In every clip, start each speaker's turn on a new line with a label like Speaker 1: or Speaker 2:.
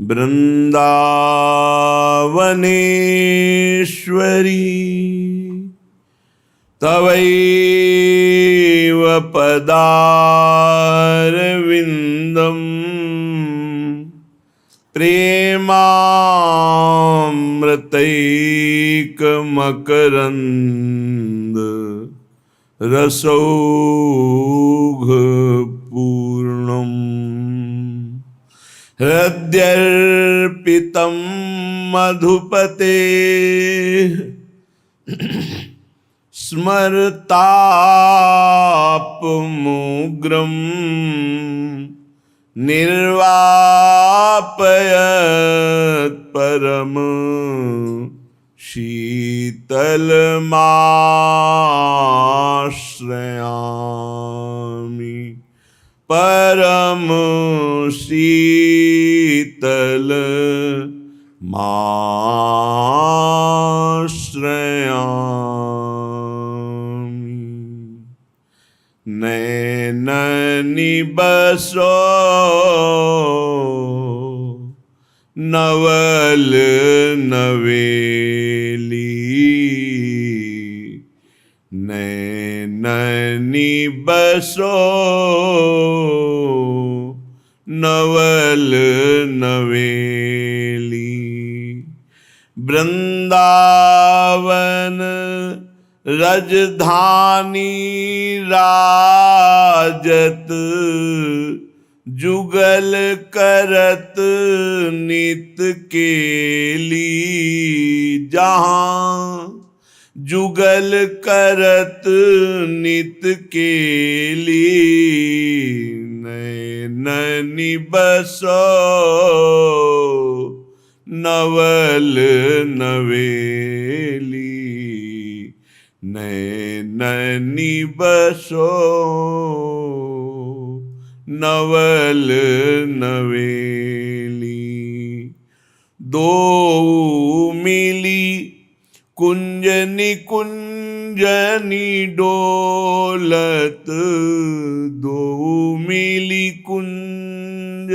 Speaker 1: वृन्दावनेश्वरी तवैव पदारविन्दम् प्रेमामृतैकमकरन्द रसौघपूर्णम् हृद्यर्पितं मधुपते स्मरतापमुग्रं निर्वापयत् परम शीतलमाश्रयामि परम शीतलमाश्रयामि नैननि बसो नवल नवेली नैननि बसो नवल नवेली वृंदावन रजधानी राजत जुगल करत नित केली जहाँ जुगल करत नित केली नैननि बसो नवल नवेली नैननि बसो नवल नवेली दो मिली कुंज निकुंजनी डोलत दो मिली कुंज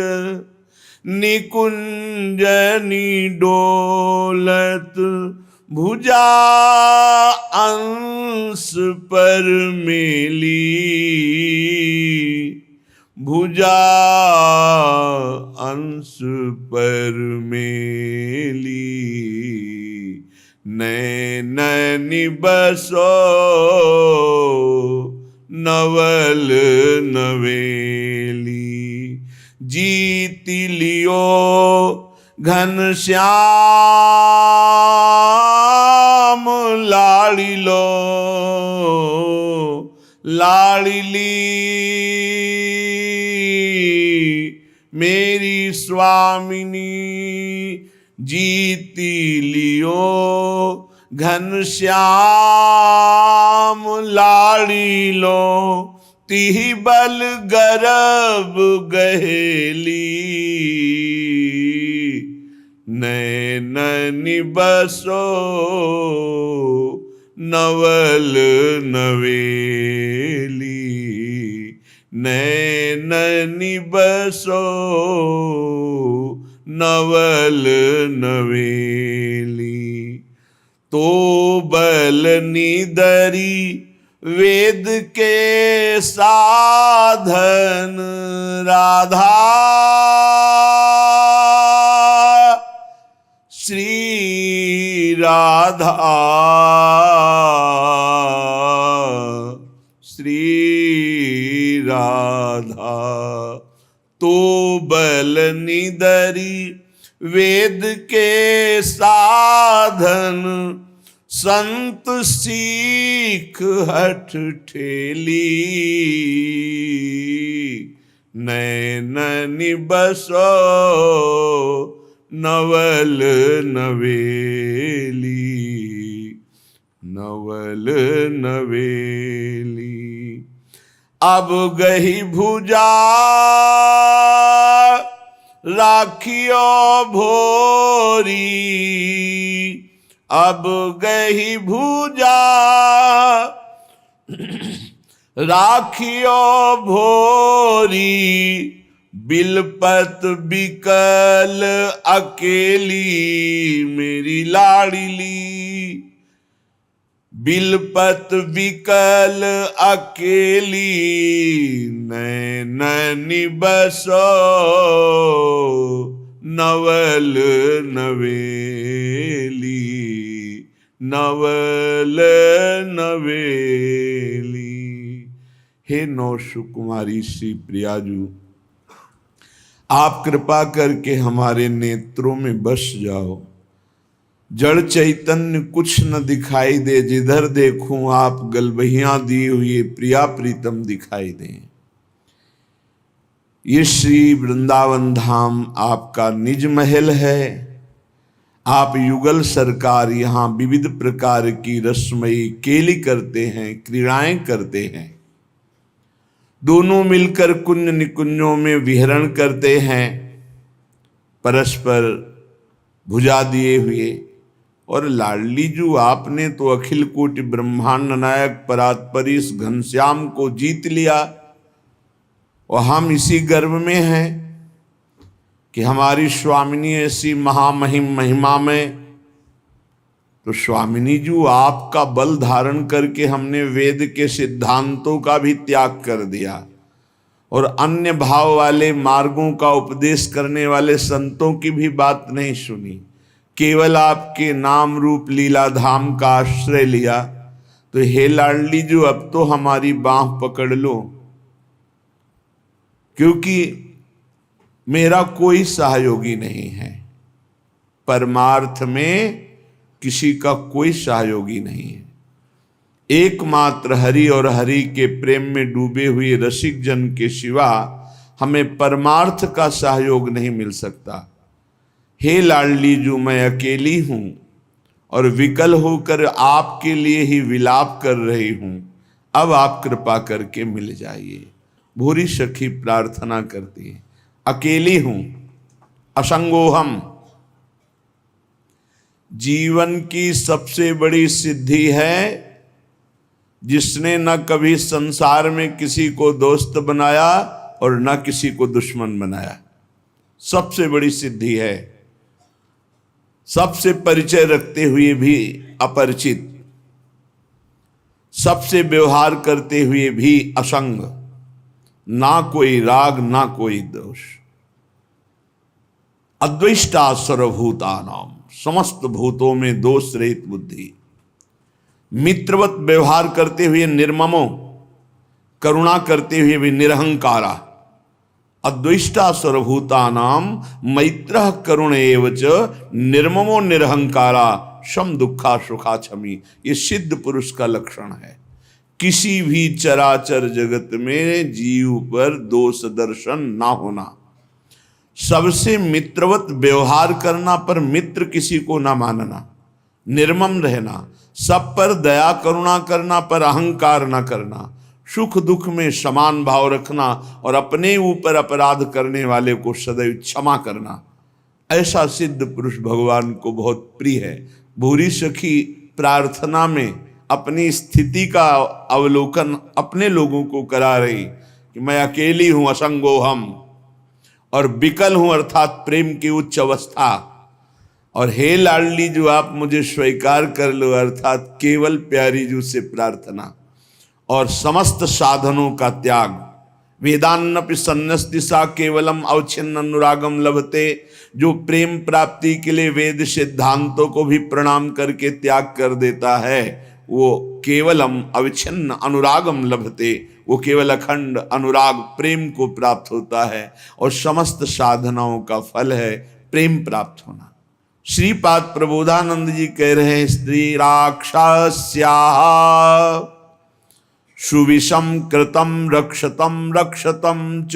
Speaker 1: निकुंजनी डोलत भुजा अंश पर मेली भुजा अंश पर मेली नैननि बसो नवल नवेली जीत लियो घनश्याम लाड़िलो लाड़िली मेरी स्वामिनी जीती लियो घनश्याम लाड़िलो तिह बल गरब गहेली नैननि बसो नवल नवेली नैननि बसो नवल नवेली तो बल निदरी वेद के साधन राधा श्री राधा श्री राधा तो बल निदरी वेद के साधन संत सीख हठ ठेली नैननि बसो नवल नवेली नवल नवेली अब गही भुजा राखियो भोरी अब गही भुजा राखियो भोरी बिलपत बिकल अकेली मेरी लाडली, बिलपत बिकल अकेली नैन बसो नवल नवेली, नवल नवेली। हे नौ सुकुमारी श्री प्रियाजू, आप कृपा करके हमारे नेत्रों में बस जाओ। जड़ चैतन्य कुछ न दिखाई दे, जिधर देखूं आप गलबहियां दी हुई प्रिया प्रीतम दिखाई दें। ये श्री वृंदावन धाम आपका निज महल है। आप युगल सरकार यहाँ विविध प्रकार की रसमयी केली करते हैं, क्रीड़ाएं करते हैं। दोनों मिलकर कुंज निकुंजों में विहरण करते हैं, परस्पर भुजा दिए हुए। और लाडली जू, आपने तो अखिल कोटि ब्रह्मांड नायक परात्परीश घनश्याम को जीत लिया, और हम इसी गर्व में हैं कि हमारी स्वामिनी ऐसी महामहिम महिमा में। तो स्वामिनी जू, आपका बल धारण करके हमने वेद के सिद्धांतों का भी त्याग कर दिया और अन्य भाव वाले मार्गों का उपदेश करने वाले संतों की भी बात नहीं सुनी, केवल आपके नाम रूप लीला धाम का आश्रय लिया। तो हे लाडली जू, अब तो हमारी बांह पकड़ लो, क्योंकि मेरा कोई सहयोगी नहीं है। परमार्थ में किसी का कोई सहयोगी नहीं है। एकमात्र हरि और हरि के प्रेम में डूबे हुए रसिक जन के सिवा हमें परमार्थ का सहयोग नहीं मिल सकता। हे लाडली जू, मैं अकेली हूं और विकल होकर आपके लिए ही विलाप कर रही हूं। अब आप कृपा करके मिल जाइए। भूरी सखी प्रार्थना करती है, अकेली हूं, असंगोहम। जीवन की सबसे बड़ी सिद्धि है जिसने न कभी संसार में किसी को दोस्त बनाया और न किसी को दुश्मन बनाया। सबसे बड़ी सिद्धि है। सबसे परिचय रखते हुए भी अपरिचित, सबसे व्यवहार करते हुए भी असंग, ना कोई राग ना कोई दोष। अद्वैष्टा सर्वभूतानाम, समस्त भूतों में दोष रहित बुद्धि। मित्रवत व्यवहार करते हुए निर्ममो, करुणा करते हुए भी निरहंकारा। अद्वैष्टा सर्वभूतानाम मैत्रः करुण एवच निर्ममो निरहंकारा सम दुखा सुखा क्षमी। ये सिद्ध पुरुष का लक्षण है। किसी भी चराचर जगत में जीव पर दोष दर्शन ना होना, सबसे मित्रवत व्यवहार करना, पर मित्र किसी को ना मानना, निर्मम रहना, सब पर दया करुणा करना, पर अहंकार ना करना, सुख दुख में समान भाव रखना और अपने ऊपर अपराध करने वाले को सदैव क्षमा करना। ऐसा सिद्ध पुरुष भगवान को बहुत प्रिय है। भूरी सखी प्रार्थना में अपनी स्थिति का अवलोकन अपने लोगों को करा रही कि मैं अकेली हूं, असंगोहम, और विकल हूं अर्थात प्रेम की उच्च अवस्था। और हे लाडली जो, आप मुझे स्वीकार कर लो, अर्थात केवल प्यारी जू से प्रार्थना और समस्त साधनों का त्याग। वेदान्नपि सन्न्यस्ति सा केवलम अवच्छिन्न अनुरागम लभते। जो प्रेम प्राप्ति के लिए वेद सिद्धांतों को भी प्रणाम करके त्याग कर देता है, वो केवलम अविच्छिन्न अनुरागम लभते, वो केवल अखंड अनुराग प्रेम को प्राप्त होता है। और समस्त साधनाओं का फल है प्रेम प्राप्त होना। श्रीपाद प्रबोधानंद जी कह रहे हैं, स्त्री राक्षस्याः सुविषम कृतम रक्षतम रक्षतम च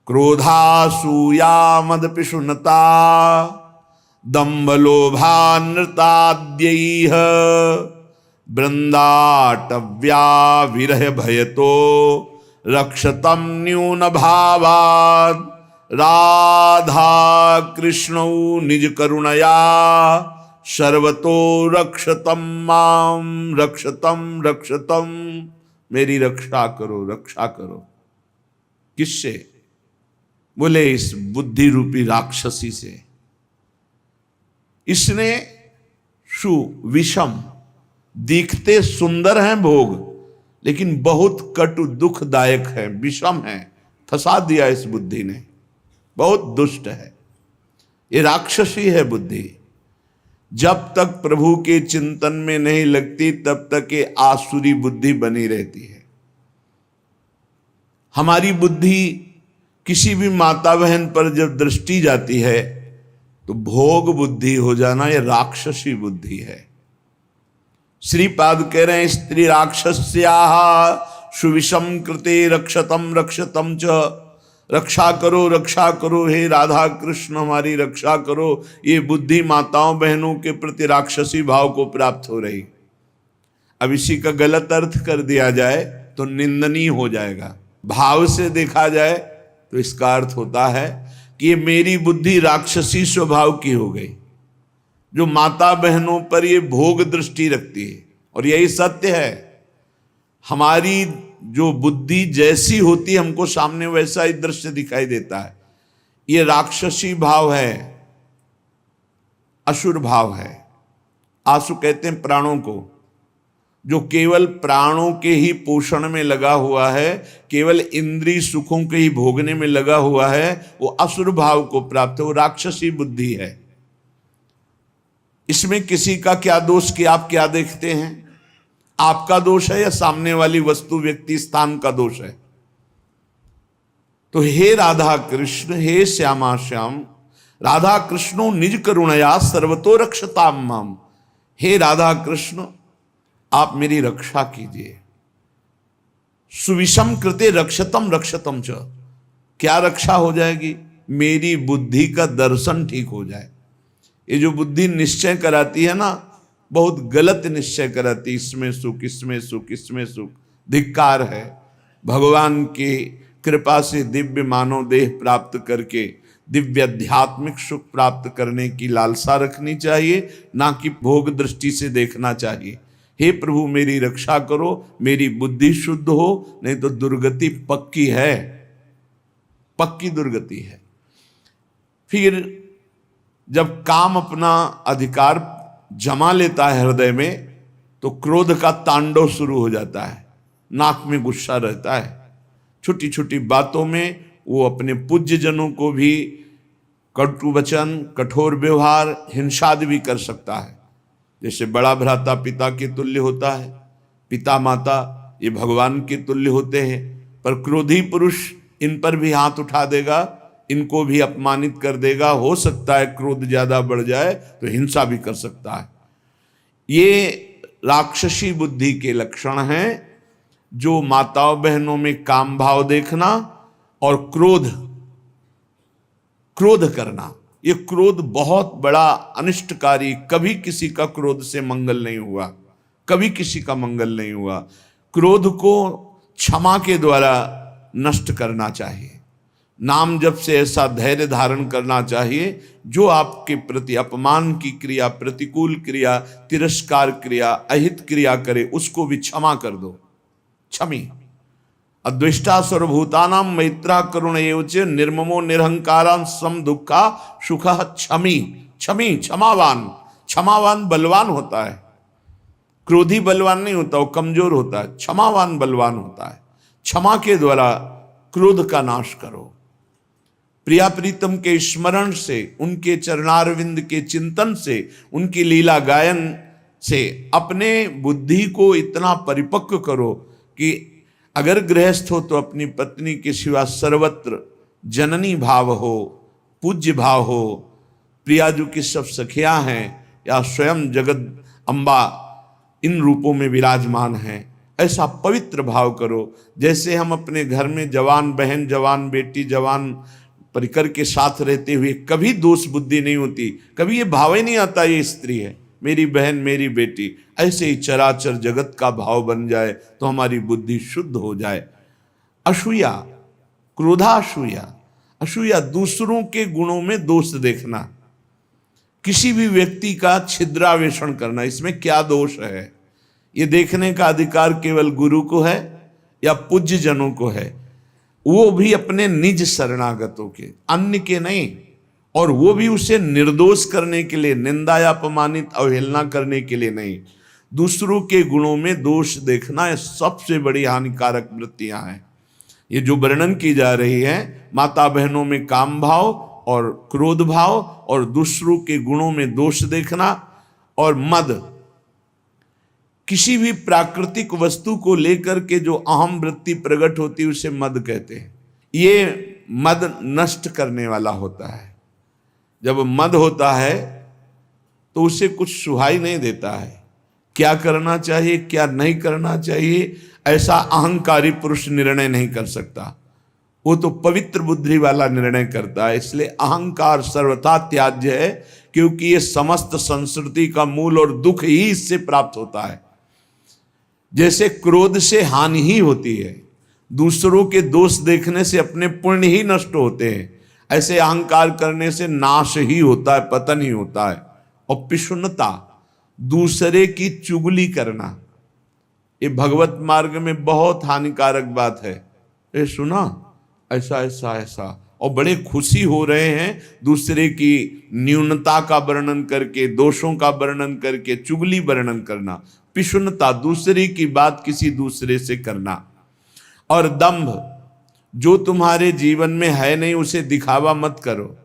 Speaker 1: क्रोधासूया मदपिशुनता दम्भलोभानृताद्यैः वृंदाटव्या विरह भयतो रक्षतम न्यून भावात् राधा कृष्णौ निज करुणया सर्वतो रक्षतम माम रक्षतम रक्षतम। मेरी रक्षा करो, रक्षा करो। किससे? बोले इस बुद्धि रूपी राक्षसी से। इसने विषम, दिखते सुंदर हैं भोग, लेकिन बहुत कटु दुखदायक है, विषम है, फंसा दिया इस बुद्धि ने, बहुत दुष्ट है, ये राक्षसी है बुद्धि। जब तक प्रभु के चिंतन में नहीं लगती तब तक ये आसुरी बुद्धि बनी रहती है। हमारी बुद्धि किसी भी माता बहन पर जब दृष्टि जाती है तो भोग बुद्धि हो जाना, यह राक्षसी बुद्धि है। श्रीपाद कह रहे हैं स्त्री राक्षस्याः सुविषम कृते रक्षतम रक्षतम च, रक्षा करो हे राधा कृष्ण हमारी रक्षा करो। ये बुद्धि माताओं बहनों के प्रति राक्षसी भाव को प्राप्त हो रही। अब इसी का गलत अर्थ कर दिया जाए तो निंदनीय हो जाएगा। भाव से देखा जाए तो इसका अर्थ होता है कि ये मेरी बुद्धि राक्षसी स्वभाव की हो गई, जो माता बहनों पर ये भोग दृष्टि रखती है। और यही सत्य है, हमारी जो बुद्धि जैसी होती है हमको सामने वैसा ही दृश्य दिखाई देता है। ये राक्षसी भाव है, असुर भाव है। आसु कहते हैं प्राणों को, जो केवल प्राणों के ही पोषण में लगा हुआ है, केवल इंद्रिय सुखों के ही भोगने में लगा हुआ है, वो असुर भाव को प्राप्त है, वो राक्षसी बुद्धि है। इसमें किसी का क्या दोष कि आप क्या देखते हैं? आपका दोष है या सामने वाली वस्तु व्यक्ति स्थान का दोष है? तो हे राधा कृष्ण, हे श्यामा श्याम, राधा कृष्णो निज करुणया सर्वतो रक्षताम माम। हे राधा कृष्ण, आप मेरी रक्षा कीजिए। सुविषम कृते रक्षतम रक्षतम च, क्या रक्षा हो जाएगी? मेरी बुद्धि का दर्शन ठीक हो जाए। ये जो बुद्धि निश्चय कराती है ना, बहुत गलत निश्चय कराती, इसमें सुख इसमें सुख इसमें सुख, धिक्कार है। भगवान की कृपा से दिव्य मानव देह प्राप्त करके दिव्य आध्यात्मिक सुख प्राप्त करने की लालसा रखनी चाहिए, ना कि भोग दृष्टि से देखना चाहिए। हे प्रभु मेरी रक्षा करो, मेरी बुद्धि शुद्ध हो, नहीं तो दुर्गति पक्की है, पक्की दुर्गति है। फिर जब काम अपना अधिकार जमा लेता है हृदय में, तो क्रोध का तांडव शुरू हो जाता है, नाक में गुस्सा रहता है, छोटी छोटी बातों में वो अपने पूज्य जनों को भी कटु वचन, कठोर व्यवहार, हिंसादि भी कर सकता है। जैसे बड़ा भ्राता पिता के तुल्य होता है, पिता माता ये भगवान के तुल्य होते हैं, पर क्रोधी पुरुष इन पर भी हाथ उठा देगा, इनको भी अपमानित कर देगा। हो सकता है क्रोध ज्यादा बढ़ जाए तो हिंसा भी कर सकता है। ये राक्षसी बुद्धि के लक्षण हैं, जो माताओं बहनों में काम भाव देखना और क्रोध करना। ये क्रोध बहुत बड़ा अनिष्टकारी, कभी किसी का क्रोध से मंगल नहीं हुआ, कभी किसी का मंगल नहीं हुआ। क्रोध को क्षमा के द्वारा नष्ट करना चाहिए। नाम जप से ऐसा धैर्य धारण करना चाहिए, जो आपके प्रति अपमान की क्रिया, प्रतिकूल क्रिया, तिरस्कार क्रिया, अहित क्रिया करे, उसको भी क्षमा कर दो। क्षमी अद्वेष्टा सर्वभूतानां मैत्रा करुण एवच निर्ममो निरहंकारां सम दुखा सुखः क्षमी। क्षमी क्षमावान, क्षमावान बलवान होता है, क्रोधी बलवान नहीं होता, वो कमजोर होता है। क्षमावान बलवान होता है। क्षमा के द्वारा क्रोध का नाश करो। प्रिया प्रीतम के स्मरण से, उनके चरणारविंद के चिंतन से, उनकी लीला गायन से अपने बुद्धि को इतना परिपक्व करो कि अगर गृहस्थ हो तो अपनी पत्नी के सिवा सर्वत्र जननी भाव हो, पूज्य भाव हो। प्रियाजू की सब सखियां हैं या स्वयं जगत अम्बा इन रूपों में विराजमान हैं, ऐसा पवित्र भाव करो। जैसे हम अपने घर में जवान बहन, जवान बेटी, जवान परिकर के साथ रहते हुए कभी दोष बुद्धि नहीं होती, कभी ये भाव ही नहीं आता ये स्त्री है, मेरी बहन, मेरी बेटी। ऐसे ही चराचर जगत का भाव बन जाए तो हमारी बुद्धि शुद्ध हो जाए। असूया, क्रोधासूया, असूया दूसरों के गुणों में दोष देखना, किसी भी व्यक्ति का छिद्रावेषण करना, इसमें क्या दोष है, ये देखने का अधिकार केवल गुरु को है या पूज्य जनों को है। वो भी अपने निज शरणागतों के, अन्य के नहीं, और वो भी उसे निर्दोष करने के लिए, निंदा या अपमानित अवहेलना करने के लिए नहीं। दूसरों के गुणों में दोष देखना ये सबसे बड़ी हानिकारक वृत्तियां हैं। ये जो वर्णन की जा रही है, माता बहनों में काम भाव और क्रोध भाव और दूसरों के गुणों में दोष देखना और मद, किसी भी प्राकृतिक वस्तु को लेकर के जो अहम वृत्ति प्रकट होती है उसे मद कहते हैं। ये मद नष्ट करने वाला होता है। जब मद होता है तो उसे कुछ सुहाई नहीं देता है, क्या करना चाहिए क्या नहीं करना चाहिए ऐसा अहंकारी पुरुष निर्णय नहीं कर सकता। वो तो पवित्र बुद्धि वाला निर्णय करता है। इसलिए अहंकार सर्वथा त्याज्य है, क्योंकि ये समस्त संस्कृति का मूल और दुख ही इससे प्राप्त होता है। जैसे क्रोध से हानि ही होती है, दूसरों के दोष देखने से अपने पुण्य ही नष्ट होते हैं, ऐसे अहंकार करने से नाश ही होता है, पतन ही होता है। और पिशुनता, दूसरे की चुगली करना, ये भगवत मार्ग में बहुत हानिकारक बात है। ये सुना ऐसा ऐसा ऐसा, और बड़े खुशी हो रहे हैं दूसरे की न्यूनता का वर्णन करके, दोषों का वर्णन करके, चुगली वर्णन करना। पिशुनता, दूसरे की बात किसी दूसरे से करना। और दंभ, जो तुम्हारे जीवन में है नहीं उसे दिखावा मत करो।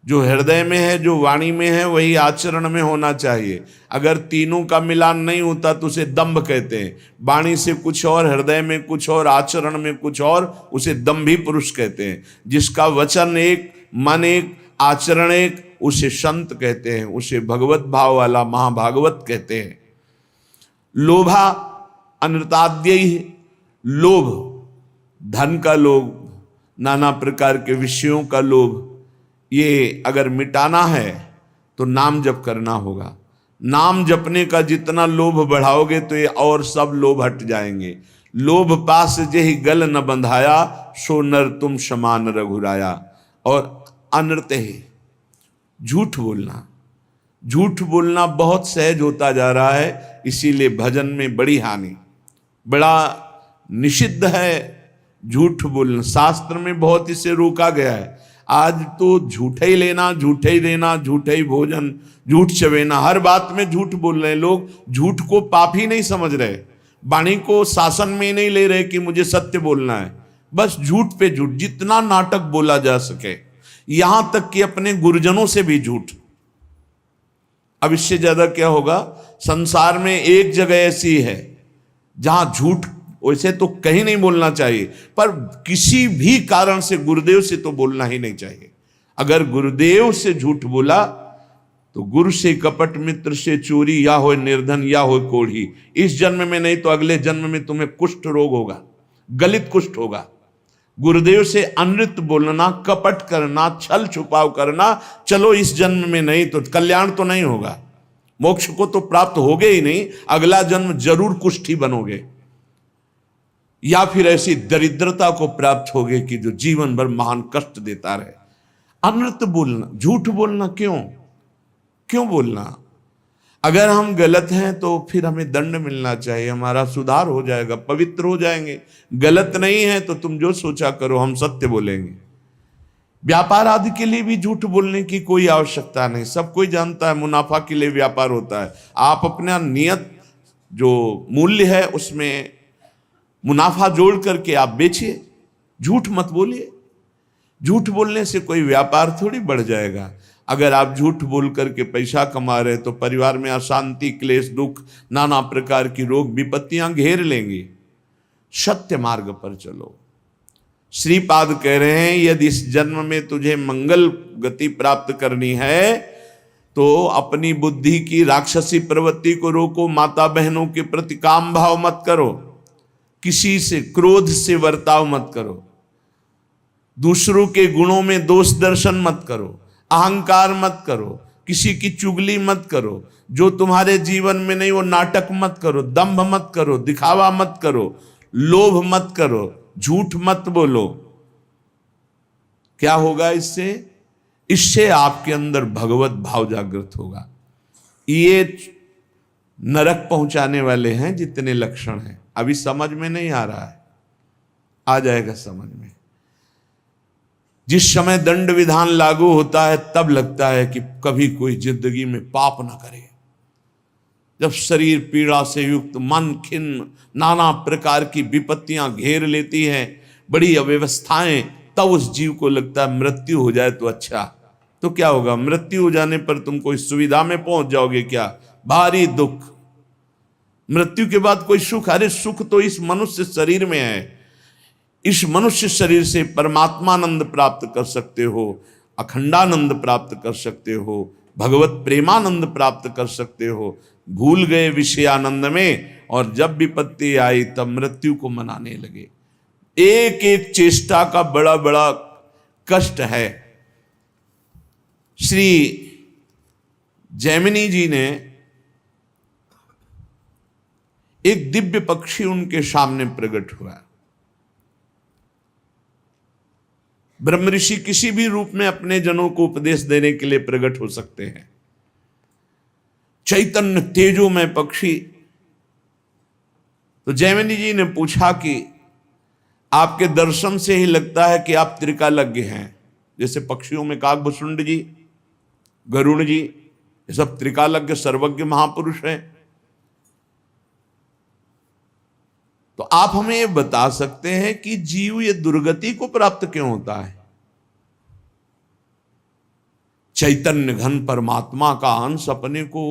Speaker 1: जो हृदय में है, जो वाणी में है, वही आचरण में होना चाहिए। अगर तीनों का मिलान नहीं होता तो उसे दंभ कहते हैं। वाणी से कुछ और, हृदय में कुछ और, आचरण में कुछ और, उसे दंभी पुरुष कहते हैं। जिसका वचन एक, मन एक, आचरण एक, उसे संत कहते हैं, उसे भगवत भाव वाला महाभागवत कहते हैं। लोभा अनृताद्य, लोभ, धन का लोभ, नाना प्रकार के विषयों का लोभ, ये अगर मिटाना है तो नाम जप करना होगा। नाम जपने का जितना लोभ बढ़ाओगे तो ये और सब लोभ हट जाएंगे। लोभ पास जेहि गल न बंधाया, सो नर तुम समान रघुराया। और अनृत है, झूठ बोलना। झूठ बोलना बहुत सहज होता जा रहा है, इसीलिए भजन में बड़ी हानि, बड़ा निषिद्ध है झूठ बोलना। शास्त्र में बहुत इसे रोका गया है। आज तो झूठे ही लेना, झूठे ही देना, झूठे ही भोजन, झूठ चवेना, हर बात में झूठ बोल रहे हैं लोग। झूठ को पाप ही नहीं समझ रहे, वाणी को शासन में नहीं ले रहे कि मुझे सत्य बोलना है। बस झूठ पे झूठ, जितना नाटक बोला जा सके, यहां तक कि अपने गुरुजनों से भी झूठ। अब इससे ज्यादा क्या होगा? संसार में एक जगह ऐसी है जहां झूठ वैसे तो कहीं नहीं बोलना चाहिए, पर किसी भी कारण से गुरुदेव से तो बोलना ही नहीं चाहिए। अगर गुरुदेव से झूठ बोला तो गुरु से कपट, मित्र से चोरी, या हो निर्धन या हो कोढ़ी। इस जन्म में नहीं तो अगले जन्म में तुम्हें कुष्ठ रोग होगा, गलित कुष्ठ होगा। गुरुदेव से अनृत बोलना, कपट करना, छल छुपाव करना, चलो इस जन्म में नहीं तो कल्याण तो नहीं होगा, मोक्ष को तो प्राप्त होगे ही नहीं, अगला जन्म जरूर कुष्ठी बनोगे, या फिर ऐसी दरिद्रता को प्राप्त होगे कि जो जीवन भर महान कष्ट देता रहे। अनृत बोलना, झूठ बोलना, क्यों बोलना? अगर हम गलत हैं तो फिर हमें दंड मिलना चाहिए, हमारा सुधार हो जाएगा, पवित्र हो जाएंगे। गलत नहीं है तो तुम जो सोचा करो, हम सत्य बोलेंगे। व्यापार आदि के लिए भी झूठ बोलने की कोई आवश्यकता नहीं। सब कोई जानता है मुनाफा के लिए व्यापार होता है। आप अपना नियत जो मूल्य है उसमें मुनाफा जोड़ करके आप बेचिए, झूठ मत बोलिए। झूठ बोलने से कोई व्यापार थोड़ी बढ़ जाएगा। अगर आप झूठ बोल करके पैसा कमा रहे तो परिवार में अशांति, क्लेश, दुख, नाना प्रकार की रोग विपत्तियां घेर लेंगी। सत्य मार्ग पर चलो। श्रीपाद कह रहे हैं, यदि इस जन्म में तुझे मंगल गति प्राप्त करनी है तो अपनी बुद्धि की राक्षसी प्रवृत्ति को रोको। माता बहनों के प्रति काम भाव मत करो, किसी से क्रोध से वर्ताव मत करो, दूसरों के गुणों में दोष दर्शन मत करो, अहंकार मत करो, किसी की चुगली मत करो, जो तुम्हारे जीवन में नहीं वो नाटक मत करो, दंभ मत करो, दिखावा मत करो, लोभ मत करो, झूठ मत बोलो। क्या होगा इससे? इससे आपके अंदर भगवत भाव जागृत होगा। ये नरक पहुंचाने वाले हैं जितने लक्षण हैं। अभी समझ में नहीं आ रहा है, आ जाएगा समझ में। जिस समय दंड विधान लागू होता है तब लगता है कि कभी कोई जिंदगी में पाप ना करे। जब शरीर पीड़ा से युक्त, मन खिन्न, नाना प्रकार की विपत्तियां घेर लेती हैं, बड़ी अव्यवस्थाएं, तब उस जीव को लगता है मृत्यु हो जाए तो अच्छा। तो क्या होगा? मृत्यु हो जाने पर तुम कोई सुविधा में पहुंच जाओगे क्या? भारी दुख। मृत्यु के बाद कोई सुख? अरे सुख तो इस मनुष्य शरीर में है। इस मनुष्य शरीर से परमात्मानंद प्राप्त कर सकते हो, अखंडानंद प्राप्त कर सकते हो, भगवत प्रेमानंद प्राप्त कर सकते हो। भूल गए विषयानंद में, और जब विपत्ति आई तब मृत्यु को मनाने लगे। एक एक चेष्टा का बड़ा बड़ा कष्ट है। श्री जैमिनी जी ने एक दिव्य पक्षी उनके सामने प्रकट हुआ। ब्रह्म ऋषि किसी भी रूप में अपने जनों को उपदेश देने के लिए प्रकट हो सकते हैं। चैतन्य तेजोमय पक्षी। तो जैमिनी जी ने पूछा कि आपके दर्शन से ही लगता है कि आप त्रिकालज्ञ हैं। जैसे पक्षियों में काकभुसुंड जी, गरुड़ जी, ये सब त्रिकालज्ञ सर्वज्ञ महापुरुष हैं। तो आप हमें ये बता सकते हैं कि जीव ये दुर्गति को प्राप्त क्यों होता है? चैतन्य घन परमात्मा का अंश अपने को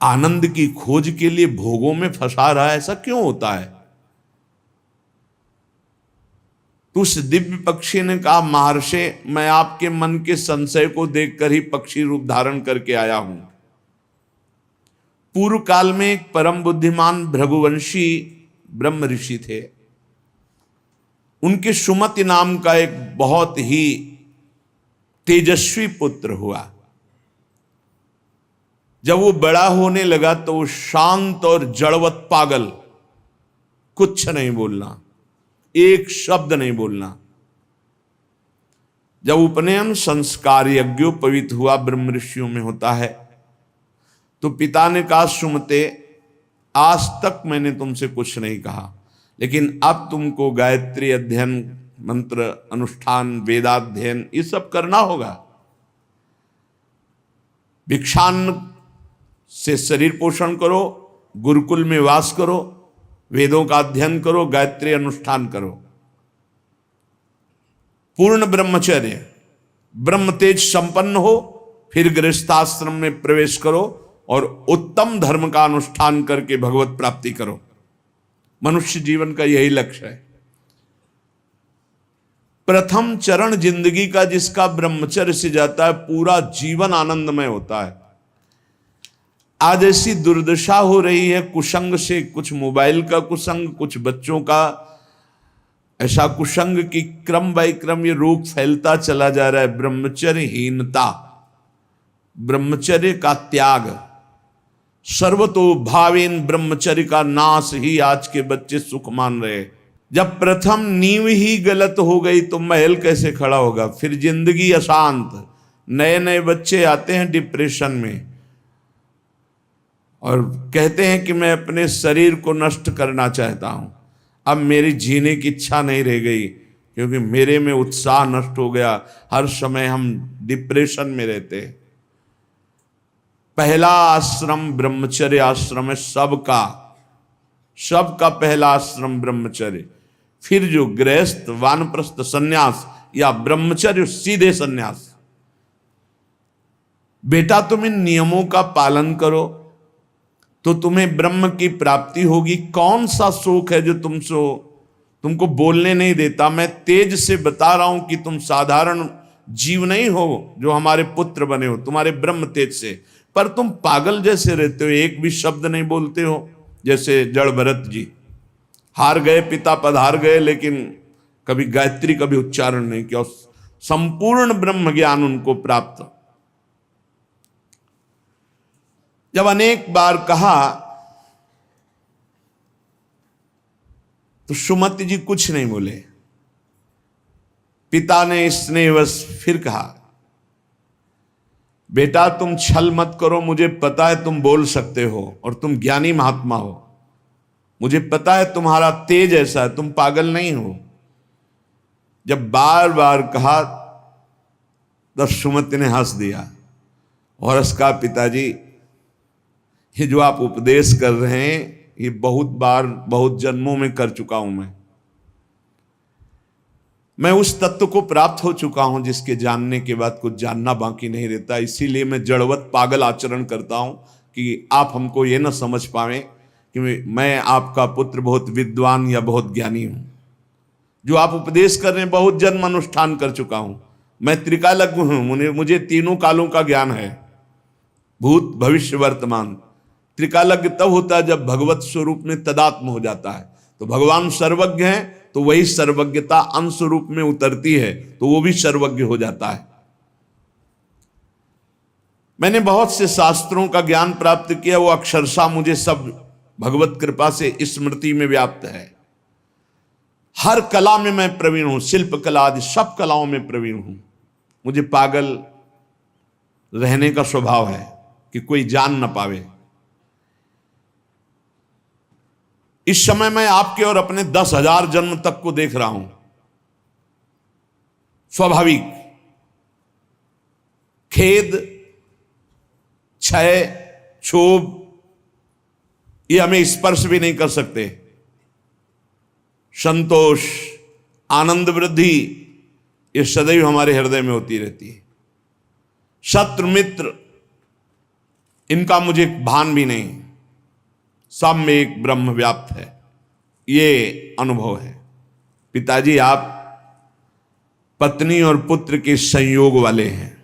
Speaker 1: आनंद की खोज के लिए भोगों में फंसा रहा है, ऐसा क्यों होता है? तो उस दिव्य पक्षी ने कहा, महर्षि, मैं आपके मन के संशय को देखकर ही पक्षी रूप धारण करके आया हूं। पूर्व काल में एक परम बुद्धिमान भृगुवंशी ब्रह्म ऋषि थे। उनके सुमति नाम का एक बहुत ही तेजस्वी पुत्र हुआ। जब वो बड़ा होने लगा तो वो शांत और जड़वत पागल, कुछ नहीं बोलना, एक शब्द नहीं बोलना। जब उपनयन संस्कार यज्ञोपवीत हुआ, ब्रह्म ऋषियों में होता है, तो पिता ने कहा, सुमते, आज तक मैंने तुमसे कुछ नहीं कहा, लेकिन अब तुमको गायत्री अध्ययन, मंत्र अनुष्ठान, वेदाध्ययन, ये सब करना होगा। भिक्षान्न से शरीर पोषण करो, गुरुकुल में वास करो, वेदों का अध्ययन करो, गायत्री अनुष्ठान करो। पूर्ण ब्रह्मचर्य, ब्रह्म तेज संपन्न हो, फिर गृहस्थाश्रम में प्रवेश करो और उत्तम धर्म का अनुष्ठान करके भगवत प्राप्ति करो। मनुष्य जीवन का यही लक्ष्य है। प्रथम चरण जिंदगी का जिसका ब्रह्मचर्य से जाता है, पूरा जीवन आनंदमय होता है। आज ऐसी दुर्दशा हो रही है कुसंग से, कुछ मोबाइल का कुसंग, कुछ बच्चों का ऐसा कुसंग कि क्रम बाय क्रम ये रोग फैलता चला जा रहा है। ब्रह्मचर्यहीनता, ब्रह्मचर्य का त्याग, सर्वतो भावेन ब्रह्मचर्य का नाश ही आज के बच्चे सुख मान रहे। जब प्रथम नींव ही गलत हो गई तो महल कैसे खड़ा होगा? फिर जिंदगी अशांत। नए नए बच्चे आते हैं डिप्रेशन में और कहते हैं कि मैं अपने शरीर को नष्ट करना चाहता हूं, अब मेरी जीने की इच्छा नहीं रह गई क्योंकि मेरे में उत्साह नष्ट हो गया। हर समय हम डिप्रेशन में रहते हैं। पहला आश्रम ब्रह्मचर्य आश्रम है सबका पहला आश्रम ब्रह्मचर्य। फिर जो गृहस्थ, वानप्रस्थ, सन्यास या ब्रह्मचर्य सीधे सन्यास। बेटा तुम इन नियमों का पालन करो तो तुम्हें ब्रह्म की प्राप्ति होगी। कौन सा शोक है जो तुमको बोलने नहीं देता? मैं तेज से बता रहा हूं कि तुम साधारण जीव नहीं हो जो हमारे पुत्र बने हो, तुम्हारे ब्रह्म तेज से, पर तुम पागल जैसे रहते हो, एक भी शब्द नहीं बोलते हो। जैसे जड़ भरत जी हार गए, पिता पधार गए, लेकिन कभी गायत्री कभी उच्चारण नहीं किया। संपूर्ण ब्रह्म ज्ञान उनको प्राप्त। जब अनेक बार कहा तो सुमति जी कुछ नहीं बोले। पिता ने स्नेहवश फिर कहा, बेटा तुम छल मत करो, मुझे पता है तुम बोल सकते हो और तुम ज्ञानी महात्मा हो। मुझे पता है तुम्हारा तेज ऐसा है, तुम पागल नहीं हो। जब बार बार कहा तब सुमति ने हंस दिया और उसका पिताजी, ये जो आप उपदेश कर रहे हैं ये बहुत बार बहुत जन्मों में कर चुका हूं मैं उस तत्व को प्राप्त हो चुका हूं जिसके जानने के बाद कुछ जानना बाकी नहीं रहता। इसीलिए मैं जड़वत पागल आचरण करता हूं कि आप हमको ये ना समझ पाएं कि मैं आपका पुत्र बहुत विद्वान या बहुत ज्ञानी हूं। जो आप उपदेश कर रहे हैं बहुत जन्म अनुष्ठान कर चुका हूं। मैं त्रिकालज्ञ हूं, मुझे तीनों कालों का ज्ञान है, भूत भविष्य वर्तमान। त्रिकालज्ञ तब होता है जब भगवत स्वरूप में तदात्म हो जाता है। तो भगवान सर्वज्ञ हैं तो वही सर्वज्ञता अंश रूप में उतरती है तो वो भी सर्वज्ञ हो जाता है। मैंने बहुत से शास्त्रों का ज्ञान प्राप्त किया, वो अक्षरशः मुझे सब भगवत कृपा से स्मृति में व्याप्त है। हर कला में मैं प्रवीण हूं, शिल्प कला आदि सब कलाओं में प्रवीण हूं। मुझे पागल रहने का स्वभाव है कि कोई जान न पावे। इस समय मैं आपके और अपने 10,000 जन्म तक को देख रहा हूं। स्वाभाविक खेद, क्षय, क्षोभ ये हमें स्पर्श भी नहीं कर सकते। संतोष, आनंद वृद्धि ये सदैव हमारे हृदय में होती रहती है। शत्रु मित्र इनका मुझे भान भी नहीं, सब में एक ब्रह्म व्याप्त है, ये अनुभव है। पिताजी आप पत्नी और पुत्र के संयोग वाले हैं।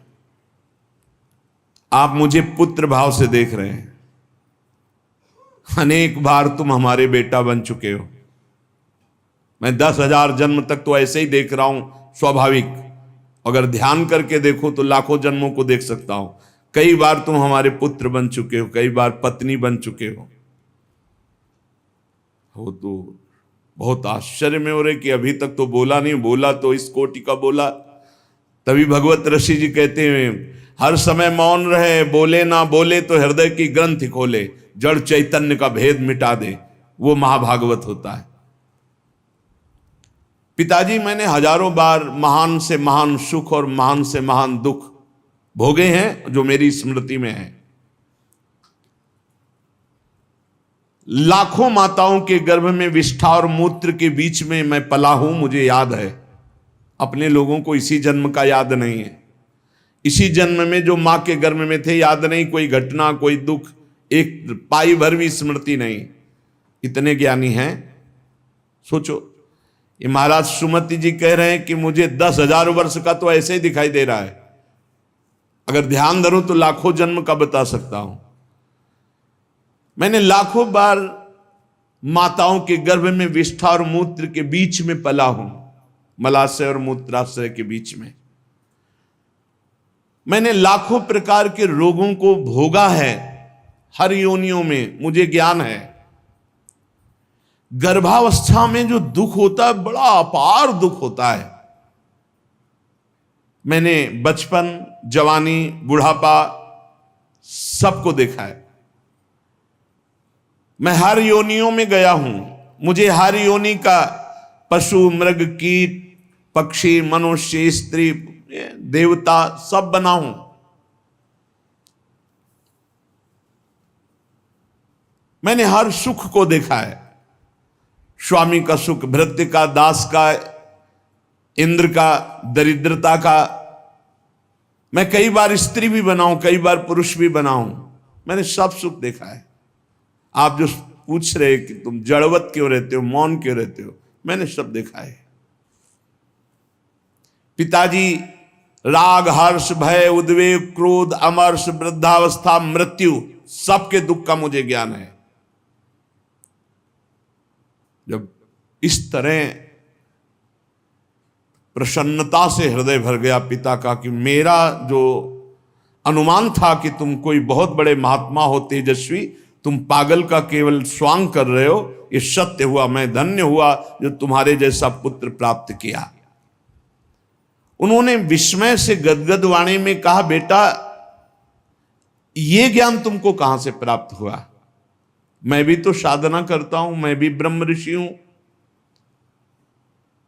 Speaker 1: आप मुझे पुत्र भाव से देख रहे हैं। अनेक बार तुम हमारे बेटा बन चुके हो। मैं 10,000 जन्म तक तो ऐसे ही देख रहा हूं, स्वाभाविक। अगर ध्यान करके देखो तो लाखों जन्मों को देख सकता हूं। कई बार तुम हमारे पुत्र बन चुके हो, कई बार पत्नी बन चुके हो। तो बहुत आश्चर्य में हो रहे कि अभी तक तो बोला नहीं, बोला तो इस कोटि का बोला। तभी भगवत ऋषि जी कहते हैं हर समय मौन रहे, बोले ना बोले तो हृदय की ग्रंथि खोले, जड़ चैतन्य का भेद मिटा दे, वो महाभागवत होता है। पिताजी मैंने हजारों बार महान से महान सुख और महान से महान दुख भोगे हैं जो मेरी स्मृति में है। लाखों माताओं के गर्भ में विष्ठा और मूत्र के बीच में मैं पला हूं, मुझे याद है। अपने लोगों को इसी जन्म का याद नहीं है। इसी जन्म में जो मां के गर्भ में थे याद नहीं, कोई घटना, कोई दुख, एक पाई भर भी स्मृति नहीं। इतने ज्ञानी हैं। सोचो, ये महाराज सुमति जी कह रहे हैं कि मुझे 10,000 वर्ष का तो ऐसे ही दिखाई दे रहा है। अगर ध्यान धरूं तो लाखों जन्म का बता सकता हूं। मैंने लाखों बार माताओं के गर्भ में विष्ठा और मूत्र के बीच में पला हूं, मलाशय और मूत्राशय के बीच में। मैंने लाखों प्रकार के रोगों को भोगा है, हर योनियों में मुझे ज्ञान है। गर्भावस्था में जो दुख होता है बड़ा अपार दुख होता है। मैंने बचपन, जवानी, बुढ़ापा सबको देखा है। मैं हर योनियों में गया हूं। मुझे हर योनि का पशु, मृग, कीट, पक्षी, मनुष्य, स्त्री, देवता सब बना हूं। मैंने हर सुख को देखा है। स्वामी का सुख, भृत्य का, दास का, इंद्र का, दरिद्रता का। मैं कई बार स्त्री भी बना हूं, कई बार पुरुष भी बना हूं। मैंने सब सुख देखा है। आप जो पूछ रहे कि तुम जड़वत क्यों रहते हो, मौन क्यों रहते हो, मैंने सब देखा है। पिताजी राग, हर्ष, भय, उद्वेग, क्रोध, अमर्ष, वृद्धावस्था, मृत्यु सबके दुख का मुझे ज्ञान है। जब इस तरह प्रसन्नता से हृदय भर गया पिता का कि मेरा जो अनुमान था कि तुम कोई बहुत बड़े महात्मा हो, तेजस्वी, तुम पागल का केवल स्वांग कर रहे हो, ये सत्य हुआ। मैं धन्य हुआ जो तुम्हारे जैसा पुत्र प्राप्त किया। उन्होंने विस्मय से गदगद वाणी में कहा, बेटा ये ज्ञान तुमको कहां से प्राप्त हुआ? मैं भी तो साधना करता हूं, मैं भी ब्रह्म ऋषि हूं।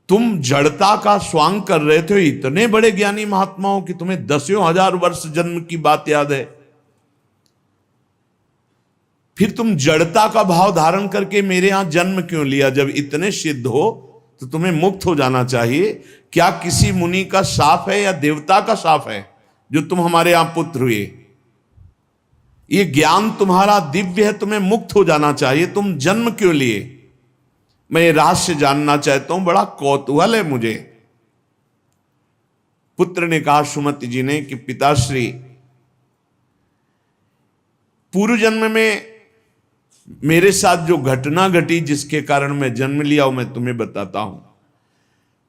Speaker 1: तुम जड़ता का स्वांग कर रहे थे, इतने बड़े ज्ञानी महात्माओं की तुम्हें दसियों हजार वर्ष जन्म की बात याद है, फिर तुम जड़ता का भाव धारण करके मेरे यहां जन्म क्यों लिया? जब इतने सिद्ध हो तो तुम्हें मुक्त हो जाना चाहिए। क्या किसी मुनि का शाप है या देवता का शाप है जो तुम हमारे यहां पुत्र हुए? ये ज्ञान तुम्हारा दिव्य है, तुम्हें मुक्त हो जाना चाहिए, तुम जन्म क्यों लिए? मैं ये रहस्य जानना चाहता हूं, बड़ा कौतूहल है मुझे। पुत्र ने कहा सुमति जी ने कि पिताश्री, पूर्व जन्म में मेरे साथ जो घटना घटी जिसके कारण मैं जन्म लिया वो मैं तुम्हें बताता हूं।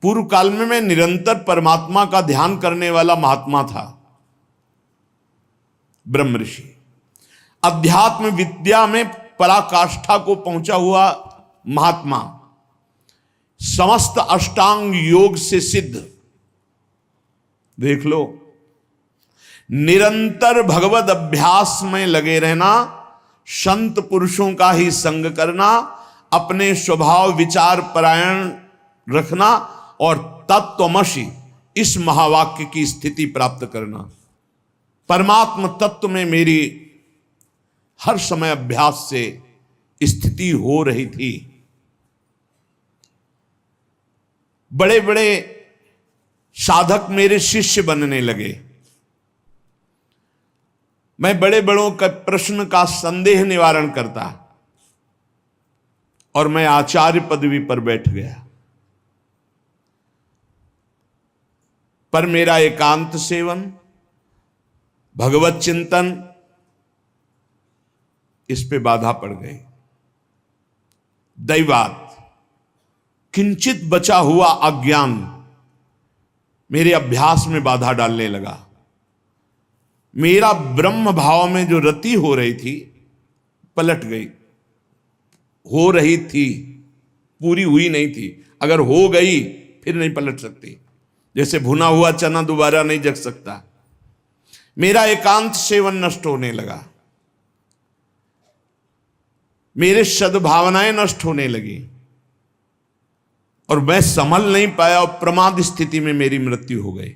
Speaker 1: पूर्व काल में मैं निरंतर परमात्मा का ध्यान करने वाला महात्मा था, ब्रह्म ऋषि, अध्यात्म विद्या में पराकाष्ठा को पहुंचा हुआ महात्मा, समस्त अष्टांग योग से सिद्ध। देख लो, निरंतर भगवत अभ्यास में लगे रहना, संत पुरुषों का ही संग करना, अपने स्वभाव विचार परायण रखना और तत्वमसि इस महावाक्य की स्थिति प्राप्त करना। परमात्म तत्व में मेरी हर समय अभ्यास से स्थिति हो रही थी। बड़े बड़े साधक मेरे शिष्य बनने लगे। मैं बड़े बड़ों का प्रश्न का संदेह निवारण करता और मैं आचार्य पदवी पर बैठ गया। पर मेरा एकांत सेवन, भगवत चिंतन, इस पे बाधा पड़ गई। दैवात किंचित बचा हुआ अज्ञान मेरे अभ्यास में बाधा डालने लगा। मेरा ब्रह्म भाव में जो रति हो रही थी पलट गई। हो रही थी, पूरी हुई नहीं थी। अगर हो गई फिर नहीं पलट सकती। जैसे भुना हुआ चना दोबारा नहीं जग सकता। मेरा एकांत सेवन नष्ट होने लगा, मेरे सद्भावनाएं नष्ट होने लगी और मैं संभल नहीं पाया और प्रमाद स्थिति में मेरी मृत्यु हो गई।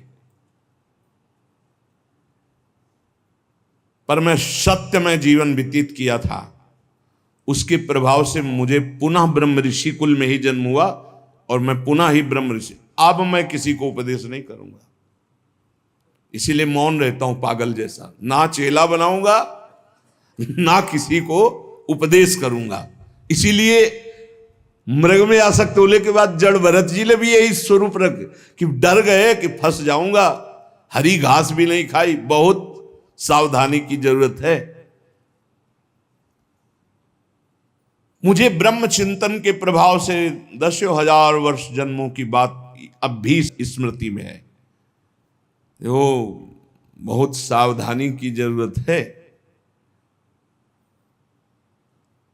Speaker 1: पर मैं सत्य में जीवन व्यतीत किया था, उसके प्रभाव से मुझे पुनः ब्रह्म ऋषि कुल में ही जन्म हुआ और मैं पुनः ही ब्रह्म ऋषि। अब मैं किसी को उपदेश नहीं करूंगा, इसीलिए मौन रहता हूं पागल जैसा। ना चेला बनाऊंगा ना किसी को उपदेश करूंगा। इसीलिए मृग में आसक्त होने के बाद जड़ भरत जी ने भी यही स्वरूप रख कि डर गए कि फंस जाऊंगा। हरी घास भी नहीं खाई, बहुत सावधानी की जरूरत है। मुझे ब्रह्म चिंतन के प्रभाव से दसियों हजार वर्ष जन्मों की बात अब भी स्मृति में है। वो बहुत सावधानी की जरूरत है।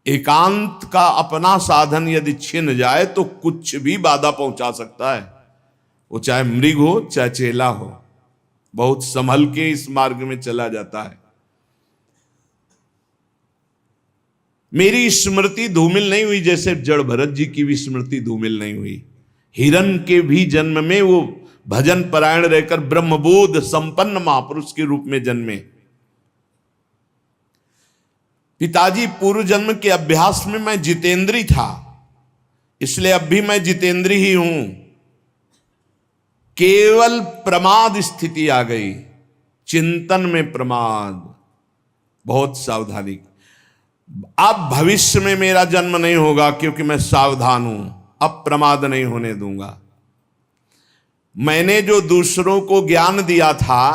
Speaker 1: एकांत का अपना साधन यदि छिन जाए तो कुछ भी बाधा पहुंचा सकता है, वो चाहे मृग हो चाहे चेला हो। बहुत संभल के इस मार्ग में चला जाता है। मेरी स्मृति धूमिल नहीं हुई जैसे जड़ भरत जी की भी स्मृति धूमिल नहीं हुई। हिरण के भी जन्म में वो भजन परायण रहकर ब्रह्मबोध संपन्न महापुरुष के रूप में जन्मे। पिताजी पूर्व जन्म के अभ्यास में मैं जितेंद्री था, इसलिए अब भी मैं जितेंद्री ही हूं। केवल प्रमाद स्थिति आ गई, चिंतन में प्रमाद, बहुत सावधानी। अब भविष्य में मेरा जन्म नहीं होगा क्योंकि मैं सावधान हूं, अब प्रमाद नहीं होने दूंगा। मैंने जो दूसरों को ज्ञान दिया था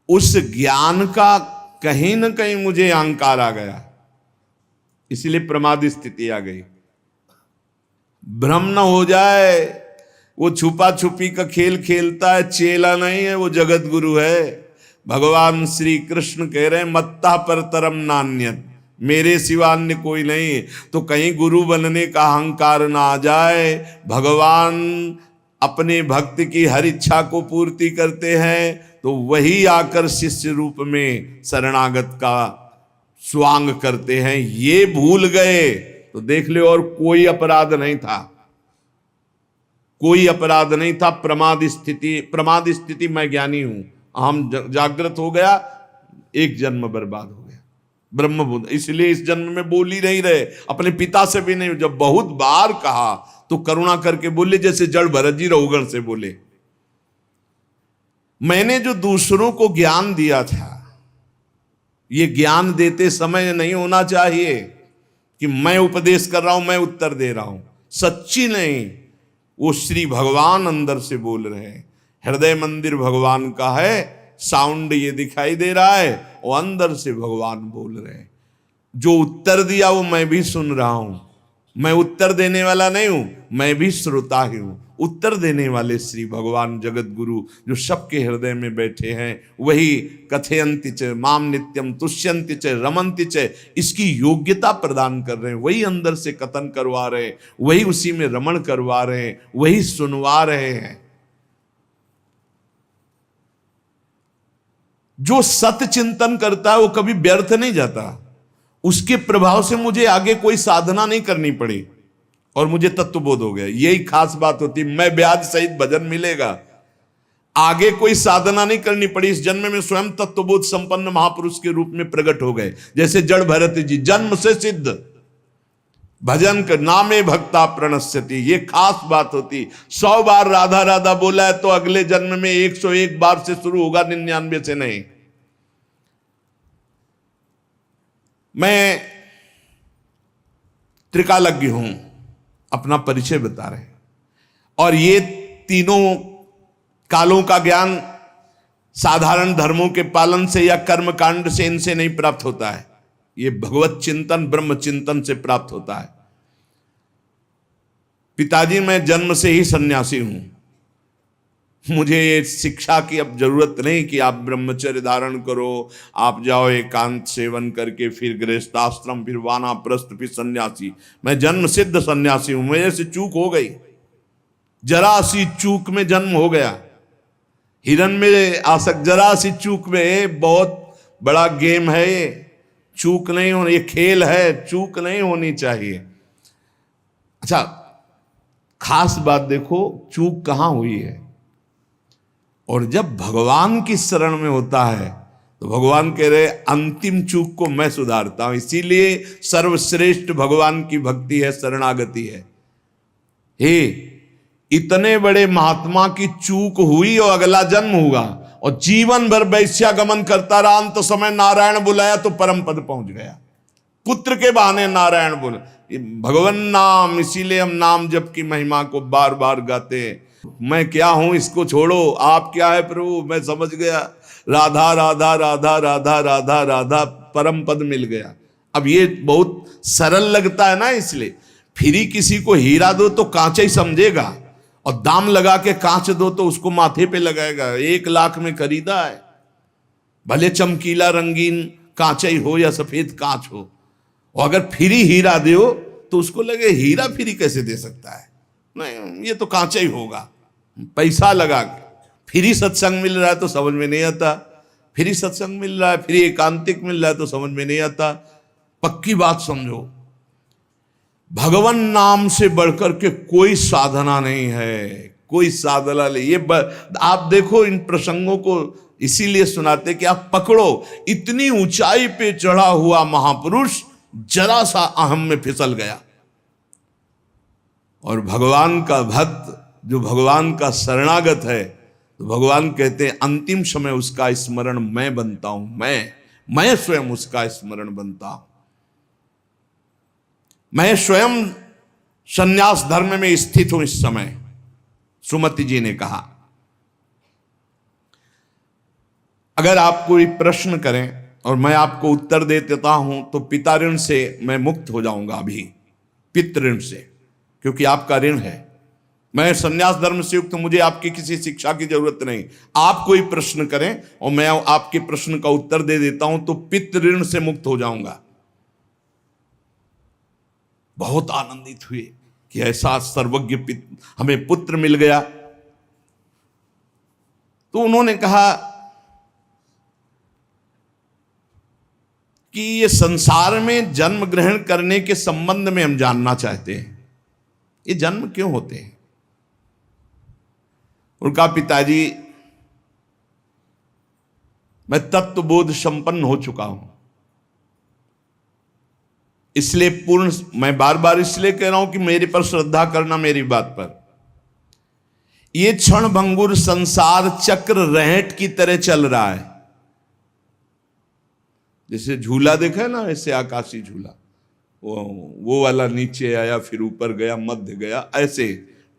Speaker 1: उस ज्ञान का कहीं ना कहीं मुझे अहंकार आ गया, इसलिए प्रमाद स्थिति आ गई। भ्रम न हो जाए, वो छुपा छुपी का खेल खेलता है, चेला नहीं है, वो जगत गुरु है। भगवान श्री कृष्ण कह रहे हैं मत्ता पर तरम नान्यत, मेरे सिवा अन्य कोई नहीं। तो कहीं गुरु बनने का अहंकार ना आ जाए। भगवान अपने भक्त की हर इच्छा को पूर्ति करते हैं तो वही आकर शिष्य रूप में शरणागत का स्वांग करते हैं। ये भूल गए तो देख ले और कोई अपराध नहीं था। कोई अपराध नहीं था। प्रमाद स्थिति मैं ज्ञानी हूं, हम जागृत हो गया, एक जन्म बर्बाद हो गया। ब्रह्म बुद्ध इसलिए इस जन्म में बोल ही नहीं रहे, अपने पिता से भी नहीं। जब बहुत बार कहा तो करुणा करके बोले, जैसे जड़ भरत जी रघुगण से बोले, मैंने जो दूसरों को ज्ञान दिया था, ये ज्ञान देते समय नहीं होना चाहिए कि मैं उपदेश कर रहा हूं, मैं उत्तर दे रहा हूं। सच्ची नहीं, वो श्री भगवान अंदर से बोल रहे हैं। हृदय मंदिर भगवान का है, साउंड ये दिखाई दे रहा है, वो अंदर से भगवान बोल रहे हैं। जो उत्तर दिया वो मैं भी सुन रहा हूं। मैं उत्तर देने वाला नहीं हूं, मैं भी श्रोता ही हूं। उत्तर देने वाले श्री भगवान जगत गुरु जो सबके हृदय में बैठे हैं, वही कथयन्ति च माम नित्यम तुष्यन्ति च रमन्ति च, इसकी योग्यता प्रदान कर रहे हैं। वही अंदर से कथन करवा रहे हैं, वही उसी में रमण करवा रहे हैं, वही सुनवा रहे हैं। जो सत्य चिंतन करता है वो कभी व्यर्थ नहीं जाता। उसके प्रभाव से मुझे आगे कोई साधना नहीं करनी पड़ी और मुझे तत्वबोध हो गया। यही खास बात होती, मैं ब्याज सहित भजन मिलेगा, आगे कोई साधना नहीं करनी पड़ी। इस जन्म में स्वयं तत्वबोध संपन्न महापुरुष के रूप में प्रकट हो गए। जैसे जड़ भरत जी जन्म से सिद्ध, भजन कर नामे भक्ता प्रणश्यति, ये खास बात होती। 100 बार राधा राधा बोला है तो अगले जन्म में 101 बार से शुरू होगा, 99 से नहीं। मैं त्रिकालज्ञ हूं, अपना परिचय बता रहे हैं। और ये तीनों कालों का ज्ञान साधारण धर्मों के पालन से या कर्म कांड से इनसे नहीं प्राप्त होता है। ये भगवत चिंतन ब्रह्म चिंतन से प्राप्त होता है। पिताजी मैं जन्म से ही सन्यासी हूं, मुझे ये शिक्षा की अब जरूरत नहीं कि आप ब्रह्मचर्य धारण करो, आप जाओ एकांत सेवन करके फिर गृहस्थाश्रम, फिर वानाप्रस्थ, फिर सन्यासी। मैं जन्म सिद्ध सन्यासी हूं। मेरे से चूक हो गई, जरा सी चूक में जन्म हो गया। हिरन में आसक्त, जरा सी चूक में, बहुत बड़ा गेम है ये, चूक नहीं होनी, ये खेल है, चूक नहीं होनी चाहिए। अच्छा, खास बात देखो, चूक कहां हुई है। और जब भगवान की शरण में होता है तो भगवान कह रहे अंतिम चूक को मैं सुधारता हूं। इसीलिए सर्वश्रेष्ठ भगवान की भक्ति है, शरणागति है। हे, इतने बड़े महात्मा की चूक हुई और अगला जन्म हुआ और जीवन भर वैश्यागमन करता रहा, अंत समय नारायण बुलाया तो परम पद पहुंच गया। पुत्र के बहाने नारायण बोल, भगवान नाम, इसीलिए हम नाम जप की महिमा को बार बार गाते हैं। मैं क्या हूं इसको छोड़ो, आप क्या है प्रभु, मैं समझ गया। राधा राधा राधा राधा राधा राधा, परम पद मिल गया। अब ये बहुत सरल लगता है ना, इसलिए फ्री किसी को हीरा दो तो कांच ही समझेगा, और दाम लगा के कांच दो तो उसको माथे पे लगाएगा। 1 लाख में खरीदा है, भले चमकीला रंगीन कांच ही हो या सफेद कांच हो, और अगर फ्री हीरा दो तो उसको लगे हीरा फ्री कैसे दे सकता है, नहीं ये तो कांच ही होगा। पैसा लगा के फ्री सत्संग मिल रहा है तो समझ में नहीं आता, फ्री सत्संग मिल रहा है, फ्री एकांतिक मिल रहा है तो समझ में नहीं आता। पक्की बात समझो, भगवान नाम से बढ़कर के कोई साधना नहीं है, कोई साधना नहीं। ये आप देखो, इन प्रसंगों को इसीलिए सुनाते कि आप पकड़ो। इतनी ऊंचाई पे चढ़ा हुआ महापुरुष जरा सा अहम में फिसल गया, और भगवान का भक्त जो भगवान का शरणागत है, तो भगवान कहते हैं अंतिम समय उसका स्मरण मैं बनता हूं। मैं स्वयं उसका स्मरण बनता हूं। मैं स्वयं संन्यास धर्म में स्थित हूं इस समय, सुमति जी ने कहा। अगर आप कोई प्रश्न करें और मैं आपको उत्तर दे देता हूं तो पिता ऋण से मैं मुक्त हो जाऊंगा अभी, पितृ ऋण से, क्योंकि आपका ऋण है। मैं संन्यास धर्म से युक्त, मुझे आपकी किसी शिक्षा की जरूरत नहीं। आप कोई प्रश्न करें और मैं आपके प्रश्न का उत्तर दे देता हूं तो पितृ ऋण से मुक्त हो जाऊंगा। बहुत आनंदित हुए कि ऐसा सर्वज्ञ हमें पुत्र मिल गया। तो उन्होंने कहा कि ये संसार में जन्म ग्रहण करने के संबंध में हम जानना चाहते हैं, ये जन्म क्यों होते हैं। उनका पिताजी, मैं तत्वबोध संपन्न हो चुका हूं, इसलिए पूर्ण, मैं बार बार इसलिए कह रहा हूं कि मेरे पर श्रद्धा करना, मेरी बात पर। ये क्षण भंगुर संसार चक्र रहट की तरह चल रहा है। जैसे झूला देखा है ना, ऐसे आकाशी झूला, वो वाला नीचे आया, फिर ऊपर गया, मध्य गया, ऐसे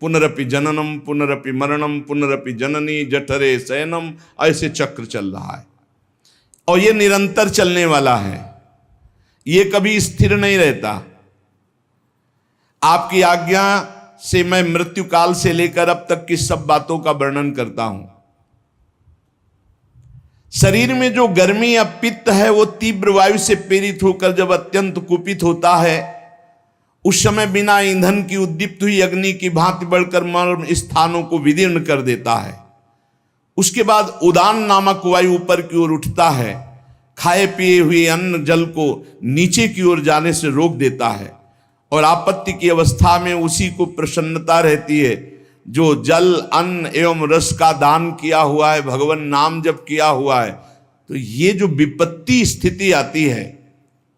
Speaker 1: पुनरपि जननम पुनरपि मरणम पुनरपि जननी जठरे शयनम, ऐसे चक्र चल रहा है। और ये निरंतर चलने वाला है, ये कभी स्थिर नहीं रहता। आपकी आज्ञा से मैं मृत्यु काल से लेकर अब तक की सब बातों का वर्णन करता हूं। शरीर में जो गर्मी या पित्त है वो तीव्र वायु से प्रेरित होकर जब अत्यंत कुपित होता है, उस समय बिना ईंधन की उद्दीप्त हुई अग्नि की भांति बढ़कर मर्म स्थानों को विदीर्ण कर देता है। उसके बाद उदान नामक वायु ऊपर की ओर उठता है, खाए पिए हुए अन्न जल को नीचे की ओर जाने से रोक देता है, और आपत्ति की अवस्था में उसी को प्रसन्नता रहती है जो जल अन्न एवं रस का दान किया हुआ है, भगवान नाम जप किया हुआ है। तो ये जो विपत्ति स्थिति आती है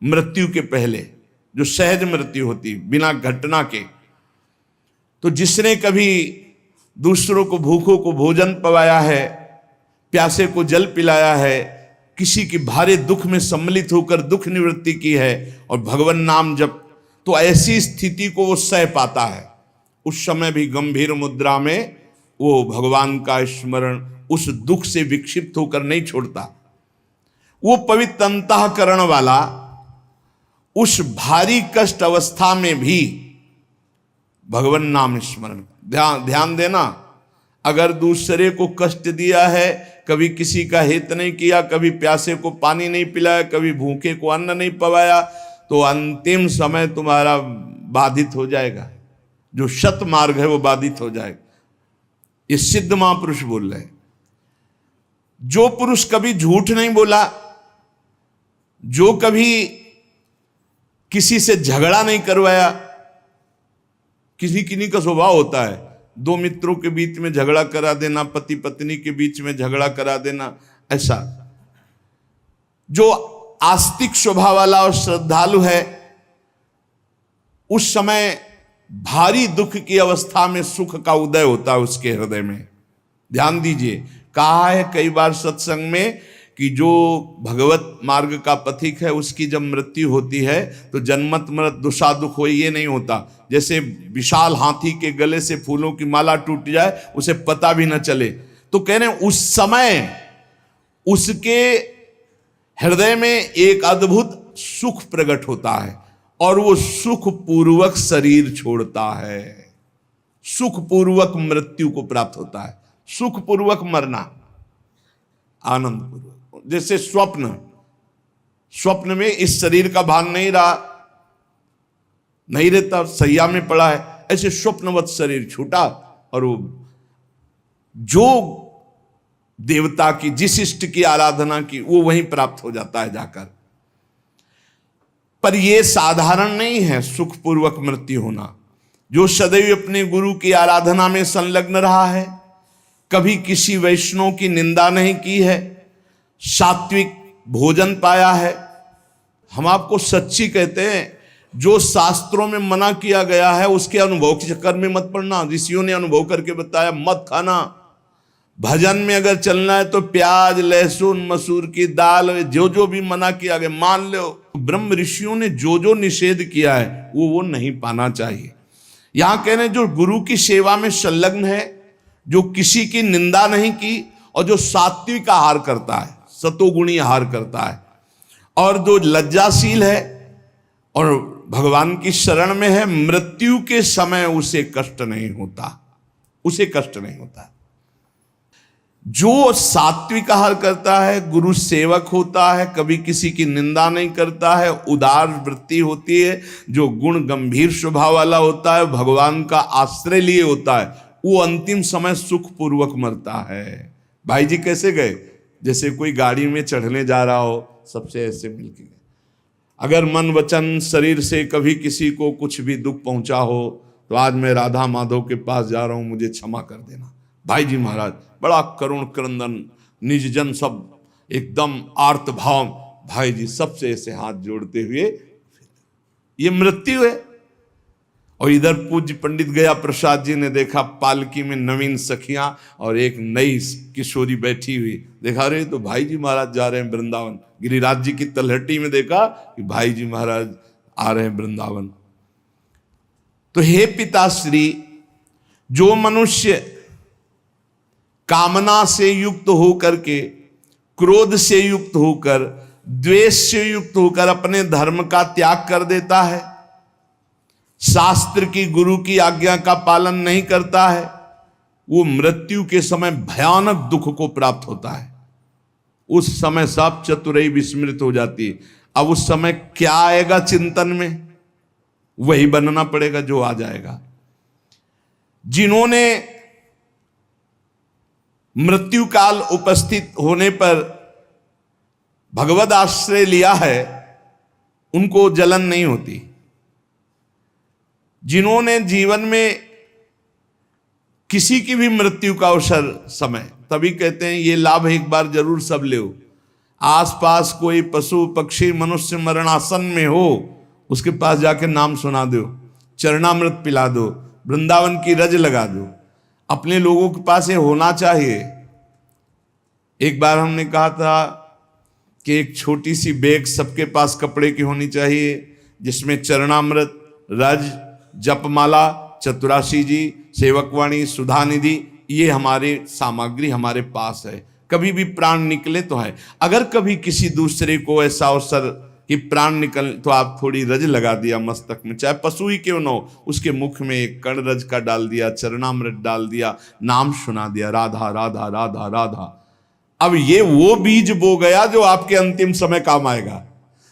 Speaker 1: मृत्यु के पहले, जो सहज मृत्यु होती है बिना घटना के, तो जिसने कभी दूसरों को भूखों को भोजन पवाया है, प्यासे को जल पिलाया है, किसी की भारी दुख में सम्मिलित होकर दुख निवृत्ति की है और भगवान नाम जप, तो ऐसी स्थिति को वो सह पाता है। उस समय भी गंभीर मुद्रा में वो भगवान का स्मरण उस दुख से विक्षिप्त होकर नहीं छोड़ता। वो पवित्र अंतःकरण वाला उस भारी कष्ट अवस्था में भी भगवान नाम स्मरण, ध्यान देना, अगर दूसरे को कष्ट दिया है, कभी किसी का हित नहीं किया, कभी प्यासे को पानी नहीं पिलाया, कभी भूखे को अन्न नहीं पवाया, तो अंतिम समय तुम्हारा बाधित हो जाएगा। जो शत मार्ग है वो बाधित हो जाएगा। ये सिद्ध महापुरुष बोल रहे हैं। जो पुरुष कभी झूठ नहीं बोला, जो कभी किसी से झगड़ा नहीं करवाया, किसी किन्हीं का स्वभाव होता है दो मित्रों के बीच में झगड़ा करा देना, पति पत्नी के बीच में झगड़ा करा देना, ऐसा। जो आस्तिक स्वभाव वाला और श्रद्धालु है, उस समय भारी दुख की अवस्था में सुख का उदय होता है उसके हृदय में। ध्यान दीजिए, कहा है कई बार सत्संग में कि जो भगवत मार्ग का पथिक है उसकी जब मृत्यु होती है तो जन्मत मृत दुषा दुख हो, ये नहीं होता। जैसे विशाल हाथी के गले से फूलों की माला टूट जाए, उसे पता भी न चले। तो कह रहे हैं उस समय उसके हृदय में एक अद्भुत सुख प्रकट होता है और वो सुख पूर्वक शरीर छोड़ता है, सुख पूर्वक मृत्यु को प्राप्त होता है। सुख पूर्वक मरना, आनंद पूर्वक। जैसे स्वप्न में इस शरीर का भान नहीं रहा, नहीं रहता, सैया में पड़ा है, ऐसे स्वप्नवत शरीर छूटा और वो जो देवता की, जिस इष्ट की आराधना की, वो वहीं प्राप्त हो जाता है जाकर। पर यह साधारण नहीं है सुखपूर्वक मृत्यु होना। जो सदैव अपने गुरु की आराधना में संलग्न रहा है, कभी किसी वैष्णव की निंदा नहीं की है, सात्विक भोजन पाया है। हम आपको सच्ची कहते हैं, जो शास्त्रों में मना किया गया है उसके अनुभव के चक्कर में मत पड़ना। ऋषियों ने अनुभव करके बताया, मत खाना। भजन में अगर चलना है तो प्याज लहसुन मसूर की दाल, जो जो भी मना किया गया मान लो। ब्रह्म ऋषियों ने जो जो निषेध किया है वो नहीं पाना चाहिए। यहां कह रहे हैं जो गुरु की सेवा में संलग्न है, जो किसी की निंदा नहीं की, और जो सात्विक आहार करता है, सतोगुणी आहार करता है, और जो लज्जाशील है और भगवान की शरण में है, मृत्यु के समय उसे कष्ट नहीं होता, उसे कष्ट नहीं होता। जो सात्विक आहार करता है, गुरु सेवक होता है, कभी किसी की निंदा नहीं करता है, उदार वृत्ति होती है, जो गुण गंभीर स्वभाव वाला होता है, भगवान का आश्रय लिए होता है, वो अंतिम समय सुखपूर्वक मरता है। भाई जी कैसे गए? जैसे कोई गाड़ी में चढ़ने जा रहा हो, सबसे ऐसे मिलके गए। अगर मन वचन शरीर से कभी किसी को कुछ भी दुख पहुंचा हो तो आज मैं राधा माधव के पास जा रहा हूं, मुझे क्षमा कर देना, भाई जी महाराज बड़ा करुण क्रंदन, निज जन सब एकदम आर्त भाव, भाई जी सबसे ऐसे हाथ जोड़ते हुए, ये मृत्यु है। और इधर पूज्य पंडित गया प्रसाद जी ने देखा पालकी में नवीन सखियां और एक नई किशोरी बैठी हुई, देखा रे तो भाई जी महाराज जा रहे हैं वृंदावन। गिरिराज जी की तलहटी में देखा कि भाई जी महाराज आ रहे हैं वृंदावन। तो हे पिताश्री, जो मनुष्य कामना से युक्त होकर के, क्रोध से युक्त होकर, द्वेष से युक्त होकर अपने धर्म का त्याग कर देता है, शास्त्र की गुरु की आज्ञा का पालन नहीं करता है, वो मृत्यु के समय भयानक दुख को प्राप्त होता है। उस समय सब चतुराई विस्मृत हो जाती है। अब उस समय क्या आएगा चिंतन में, वही बनना पड़ेगा जो आ जाएगा। जिन्होंने मृत्यु काल उपस्थित होने पर भगवद आश्रय लिया है, उनको जलन नहीं होती। जिन्होंने जीवन में किसी की भी मृत्यु का अवसर समय, तभी कहते हैं ये लाभ एक बार जरूर सब ले। आसपास कोई पशु पक्षी मनुष्य मरणासन में हो, उसके पास जाके नाम सुना दो, चरणामृत पिला दो, वृंदावन की रज लगा दो। अपने लोगों के पास ये होना चाहिए। एक बार हमने कहा था कि एक छोटी सी बैग सबके पास कपड़े की होनी चाहिए, जिसमें चरणामृत, रज, जपमाला, चतुराशी जी, सेवकवाणी, सुधानिधि, ये हमारे सामग्री हमारे पास है। कभी भी प्राण निकले तो है। अगर कभी किसी दूसरे को ऐसा अवसर कि प्राण निकल, तो आप थोड़ी रज लगा दिया मस्तक में, चाहे पशु ही क्यों न हो, उसके मुख में एक कण रज का डाल दिया, चरणामृत डाल दिया, नाम सुना दिया, राधा राधा राधा राधा। अब ये वो बीज बो गया जो आपके अंतिम समय काम आएगा।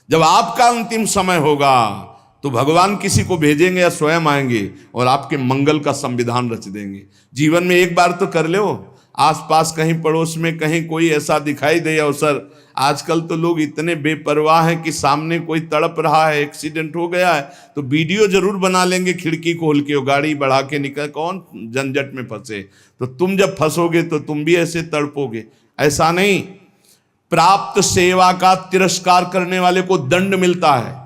Speaker 1: जब आपका अंतिम समय होगा तो भगवान किसी को भेजेंगे या स्वयं आएंगे और आपके मंगल का संविधान रच देंगे। जीवन में एक बार तो कर लो। आसपास कहीं पड़ोस में कहीं कोई ऐसा दिखाई दे अवसर। आजकल तो लोग इतने बेपरवाह हैं कि सामने कोई तड़प रहा है, एक्सीडेंट हो गया है, तो वीडियो जरूर बना लेंगे, खिड़की खोल के गाड़ी बढ़ा के निकल, कौन झंझट में फंसे। तो तुम जब फंसोगे तो तुम भी ऐसे तड़पोगे। ऐसा नहीं, प्राप्त सेवा का तिरस्कार करने वाले को दंड मिलता है।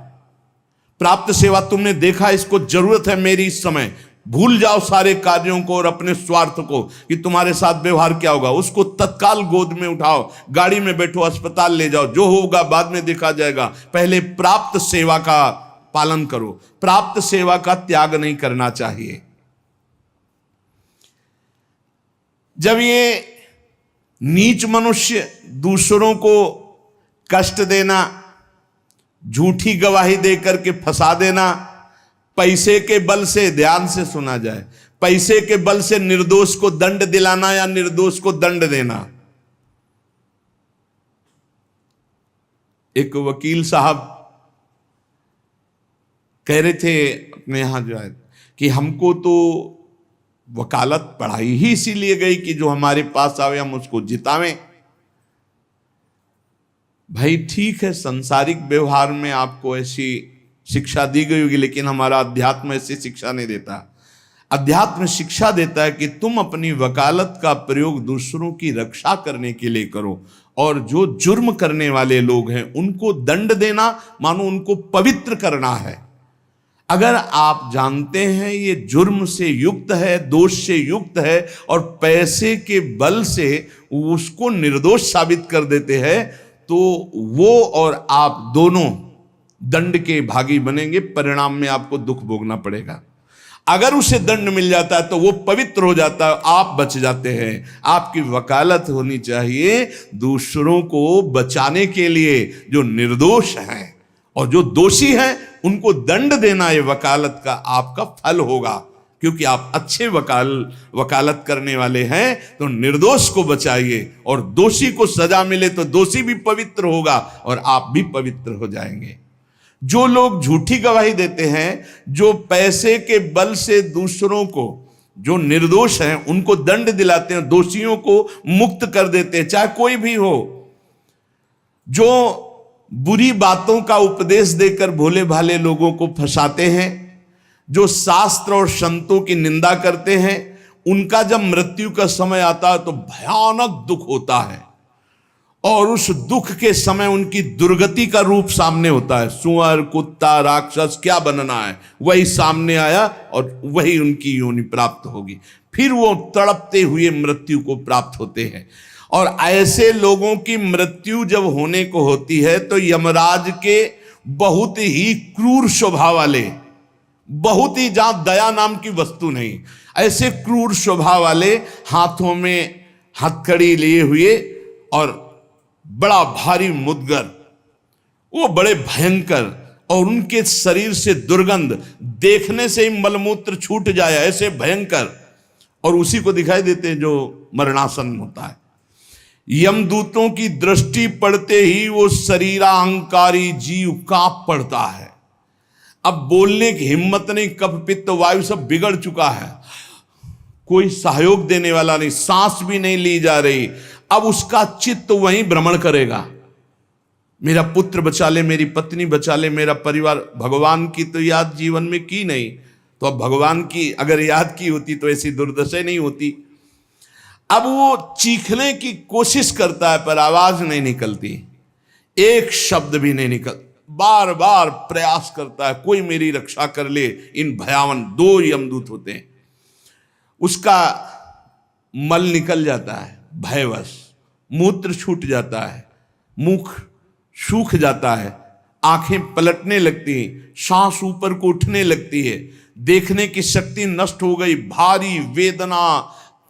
Speaker 1: प्राप्त सेवा तुमने देखा, इसको जरूरत है मेरी इस समय, भूल जाओ सारे कार्यों को और अपने स्वार्थ को कि तुम्हारे साथ व्यवहार क्या होगा। उसको तत्काल गोद में उठाओ, गाड़ी में बैठो, अस्पताल ले जाओ, जो होगा बाद में देखा जाएगा। पहले प्राप्त सेवा का पालन करो, प्राप्त सेवा का त्याग नहीं करना चाहिए। जब ये नीच मनुष्य दूसरों को कष्ट देना, झूठी गवाही देकर के फंसा देना, पैसे के बल से, ध्यान से सुना जाए, पैसे के बल से निर्दोष को दंड दिलाना या निर्दोष को दंड देना। एक वकील साहब कह रहे थे अपने यहां जो है कि हमको तो वकालत पढ़ाई ही इसीलिए गई कि जो हमारे पास आवे हम उसको जितावें। भाई ठीक है, सांसारिक व्यवहार में आपको ऐसी शिक्षा दी गई होगी, लेकिन हमारा अध्यात्म ऐसी शिक्षा नहीं देता। अध्यात्म शिक्षा देता है कि तुम अपनी वकालत का प्रयोग दूसरों की रक्षा करने के लिए करो, और जो जुर्म करने वाले लोग हैं उनको दंड देना मानो उनको पवित्र करना है। अगर आप जानते हैं ये जुर्म से युक्त है, दोष से युक्त है, और पैसे के बल से उसको निर्दोष साबित कर देते हैं, तो वो और आप दोनों दंड के भागी बनेंगे। परिणाम में आपको दुख भोगना पड़ेगा। अगर उसे दंड मिल जाता है तो वो पवित्र हो जाता है, आप बच जाते हैं। आपकी वकालत होनी चाहिए दूसरों को बचाने के लिए, जो निर्दोष हैं, और जो दोषी हैं उनको दंड देना, ये वकालत का आपका फल होगा। क्योंकि आप अच्छे वकालत करने वाले हैं तो निर्दोष को बचाइए, और दोषी को सजा मिले तो दोषी भी पवित्र होगा और आप भी पवित्र हो जाएंगे। जो लोग झूठी गवाही देते हैं, जो पैसे के बल से दूसरों को, जो निर्दोष हैं उनको दंड दिलाते हैं, दोषियों को मुक्त कर देते हैं, चाहे कोई भी हो, जो बुरी बातों का उपदेश देकर भोले भाले लोगों को फंसाते हैं, जो शास्त्र और संतों की निंदा करते हैं, उनका जब मृत्यु का समय आता है तो भयानक दुख होता है, और उस दुख के समय उनकी दुर्गति का रूप सामने होता है। सुअर, कुत्ता, राक्षस क्या बनना है वही सामने आया और वही उनकी योनि प्राप्त होगी। फिर वो तड़पते हुए मृत्यु को प्राप्त होते हैं। और ऐसे लोगों की मृत्यु जब होने को होती है तो यमराज के बहुत ही क्रूर स्वभाव वाले, बहुत ही, जहां दया नाम की वस्तु नहीं, ऐसे क्रूर स्वभाव वाले हाथों में हथकड़ी लिए हुए और बड़ा भारी मुदगर, वो बड़े भयंकर, और उनके शरीर से दुर्गंध, देखने से ही मलमूत्र छूट जाए ऐसे भयंकर, और उसी को दिखाई देते हैं जो मरणासन होता है। यमदूतों की दृष्टि पड़ते ही वो शरीरा अहंकारी जीव कांप पड़ता है। अब बोलने की हिम्मत नहीं, कफ पित्त वायु सब बिगड़ चुका है, कोई सहयोग देने वाला नहीं, सांस भी नहीं ली जा रही। अब उसका चित्त वहीं भ्रमण करेगा, मेरा पुत्र बचा ले, मेरी पत्नी बचा ले, मेरा परिवार। भगवान की तो याद जीवन में की नहीं, तो अब भगवान की अगर याद की होती तो ऐसी दुर्दशा नहीं होती। अब वो चीखने की कोशिश करता है पर आवाज नहीं निकलती, एक शब्द भी नहीं निकल, बार बार प्रयास करता है कोई मेरी रक्षा कर ले। इन भयावन 2 यमदूत होते हैं, उसका मल निकल जाता है भयवश, मूत्र छूट जाता है, मुख सूख जाता है, आंखें पलटने लगती हैं, सांस ऊपर को उठने लगती है, देखने की शक्ति नष्ट हो गई, भारी वेदना,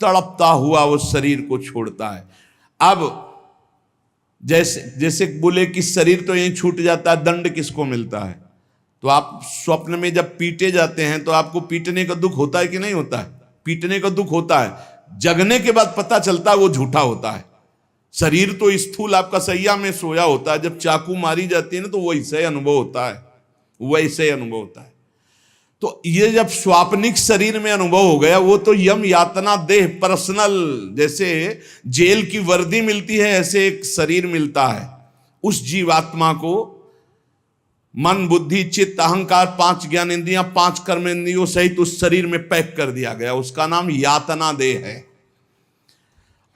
Speaker 1: तड़पता हुआ वो शरीर को छोड़ता है। अब जैसे जैसे बोले कि शरीर तो यहीं छूट जाता है, दंड किसको मिलता है? तो आप स्वप्न में जब पीटे जाते हैं तो आपको पीटने का दुख होता है कि नहीं होता है? पीटने का दुख होता है, जगने के बाद पता चलता है वो झूठा होता है। शरीर तो स्थूल आपका सैया में सोया होता है, जब चाकू मारी जाती है ना तो वैसे अनुभव होता है, वैसे अनुभव होता है। तो ये जब स्वाप्निक शरीर में अनुभव हो गया, वो तो यम यातना देह पर्सनल, जैसे जेल की वर्दी मिलती है ऐसे एक शरीर मिलता है उस जीवात्मा को। मन, बुद्धि, चित्त, अहंकार, 5 ज्ञानेंद्रियां, 5 कर्मेंद्रियों सहित उस शरीर में पैक कर दिया गया, उसका नाम यातना देह है।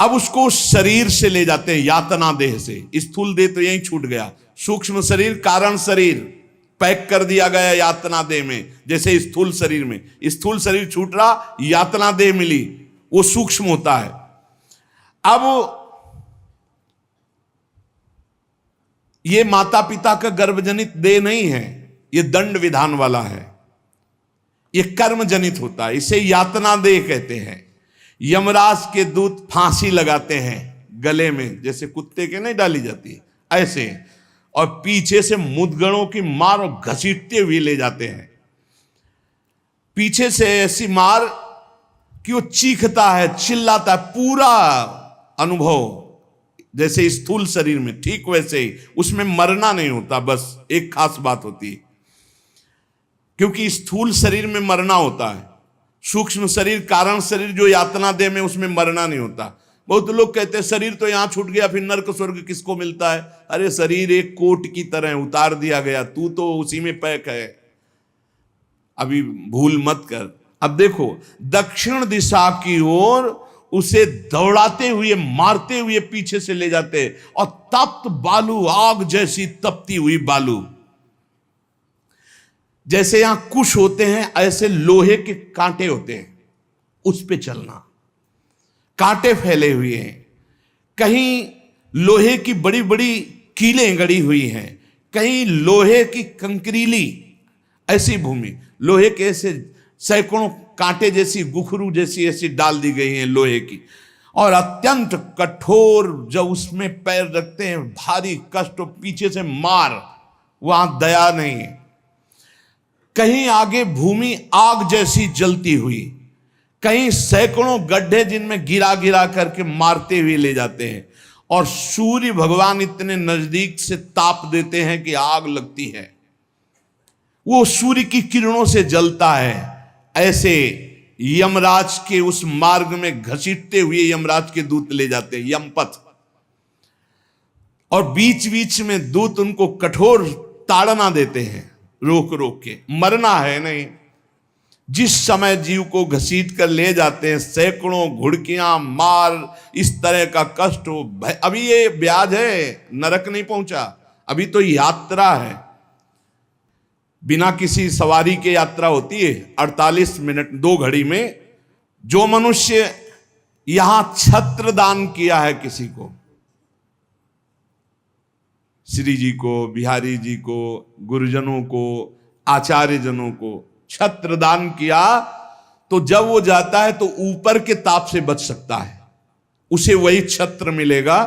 Speaker 1: अब उसको शरीर से ले जाते हैं, यातना देह से। स्थूल देह तो यहीं छूट गया, सूक्ष्म शरीर, कारण शरीर पैक कर दिया गया यातना देह में। जैसे स्थूल शरीर में, स्थूल शरीर छूट रहा, यातना देह मिली, वो सूक्ष्म होता है। अब ये माता पिता का गर्भजनित देह नहीं है, ये दंड विधान वाला है, ये कर्म जनित होता है, इसे यातना देह कहते हैं। यमराज के दूत फांसी लगाते हैं गले में, जैसे कुत्ते के नहीं डाली जाती ऐसे, और पीछे से मुदगणों की मार और घसीटते हुए ले जाते हैं। पीछे से ऐसी मार कि वो चीखता है, चिल्लाता है, पूरा अनुभव जैसे स्थूल शरीर में, ठीक वैसे ही उसमें मरना नहीं होता। बस एक खास बात होती है, क्योंकि स्थूल शरीर में मरना होता है, सूक्ष्म शरीर, कारण शरीर जो यातना देह में, उसमें मरना नहीं होता। बहुत लोग कहते हैं शरीर तो यहां छूट गया, फिर नरक स्वर्ग किसको मिलता है? अरे शरीर एक कोट की तरह उतार दिया गया, तू तो उसी में पैक है, अभी भूल मत कर। अब देखो, दक्षिण दिशा की ओर उसे दौड़ाते हुए, मारते हुए पीछे से ले जाते, और तप्त बालू, आग जैसी तपती हुई बालू, जैसे यहां कुश होते हैं ऐसे लोहे के कांटे होते हैं, उस पे चलना, कांटे फैले हुए हैं, कहीं लोहे की बड़ी बड़ी कीलें गड़ी हुई हैं, कहीं लोहे की कंकरीली ऐसी भूमि, लोहे के ऐसे सैकड़ों कांटे जैसी, गुखरू जैसी ऐसी डाल दी गई हैं लोहे की, और अत्यंत कठोर, जब उसमें पैर रखते हैं भारी कष्ट, पीछे से मार, वहां दया नहीं है। कहीं आगे भूमि आग जैसी जलती हुई, कहीं सैकड़ों गड्ढे जिनमें गिरा गिरा करके मारते हुए ले जाते हैं, और सूर्य भगवान इतने नजदीक से ताप देते हैं कि आग लगती है, वो सूर्य की किरणों से जलता है। ऐसे यमराज के उस मार्ग में घसीटते हुए यमराज के दूत ले जाते हैं, यमपथ, और बीच बीच में दूत उनको कठोर ताड़ना देते हैं, रोक रोक के। मरना है नहीं, जिस समय जीव को घसीट कर ले जाते हैं, सैकड़ों घुड़कियां मार, इस तरह का कष्ट हो। अभी ये ब्याज है, नरक नहीं पहुंचा, अभी तो यात्रा है। बिना किसी सवारी के यात्रा होती है 48 मिनट 2 घड़ी में। जो मनुष्य यहां छत्र दान किया है किसी को, श्री जी को, बिहारी जी को, गुरुजनों को, आचार्य जनों को छत्र दान किया, तो जब वो जाता है तो ऊपर के ताप से बच सकता है, उसे वही छत्र मिलेगा।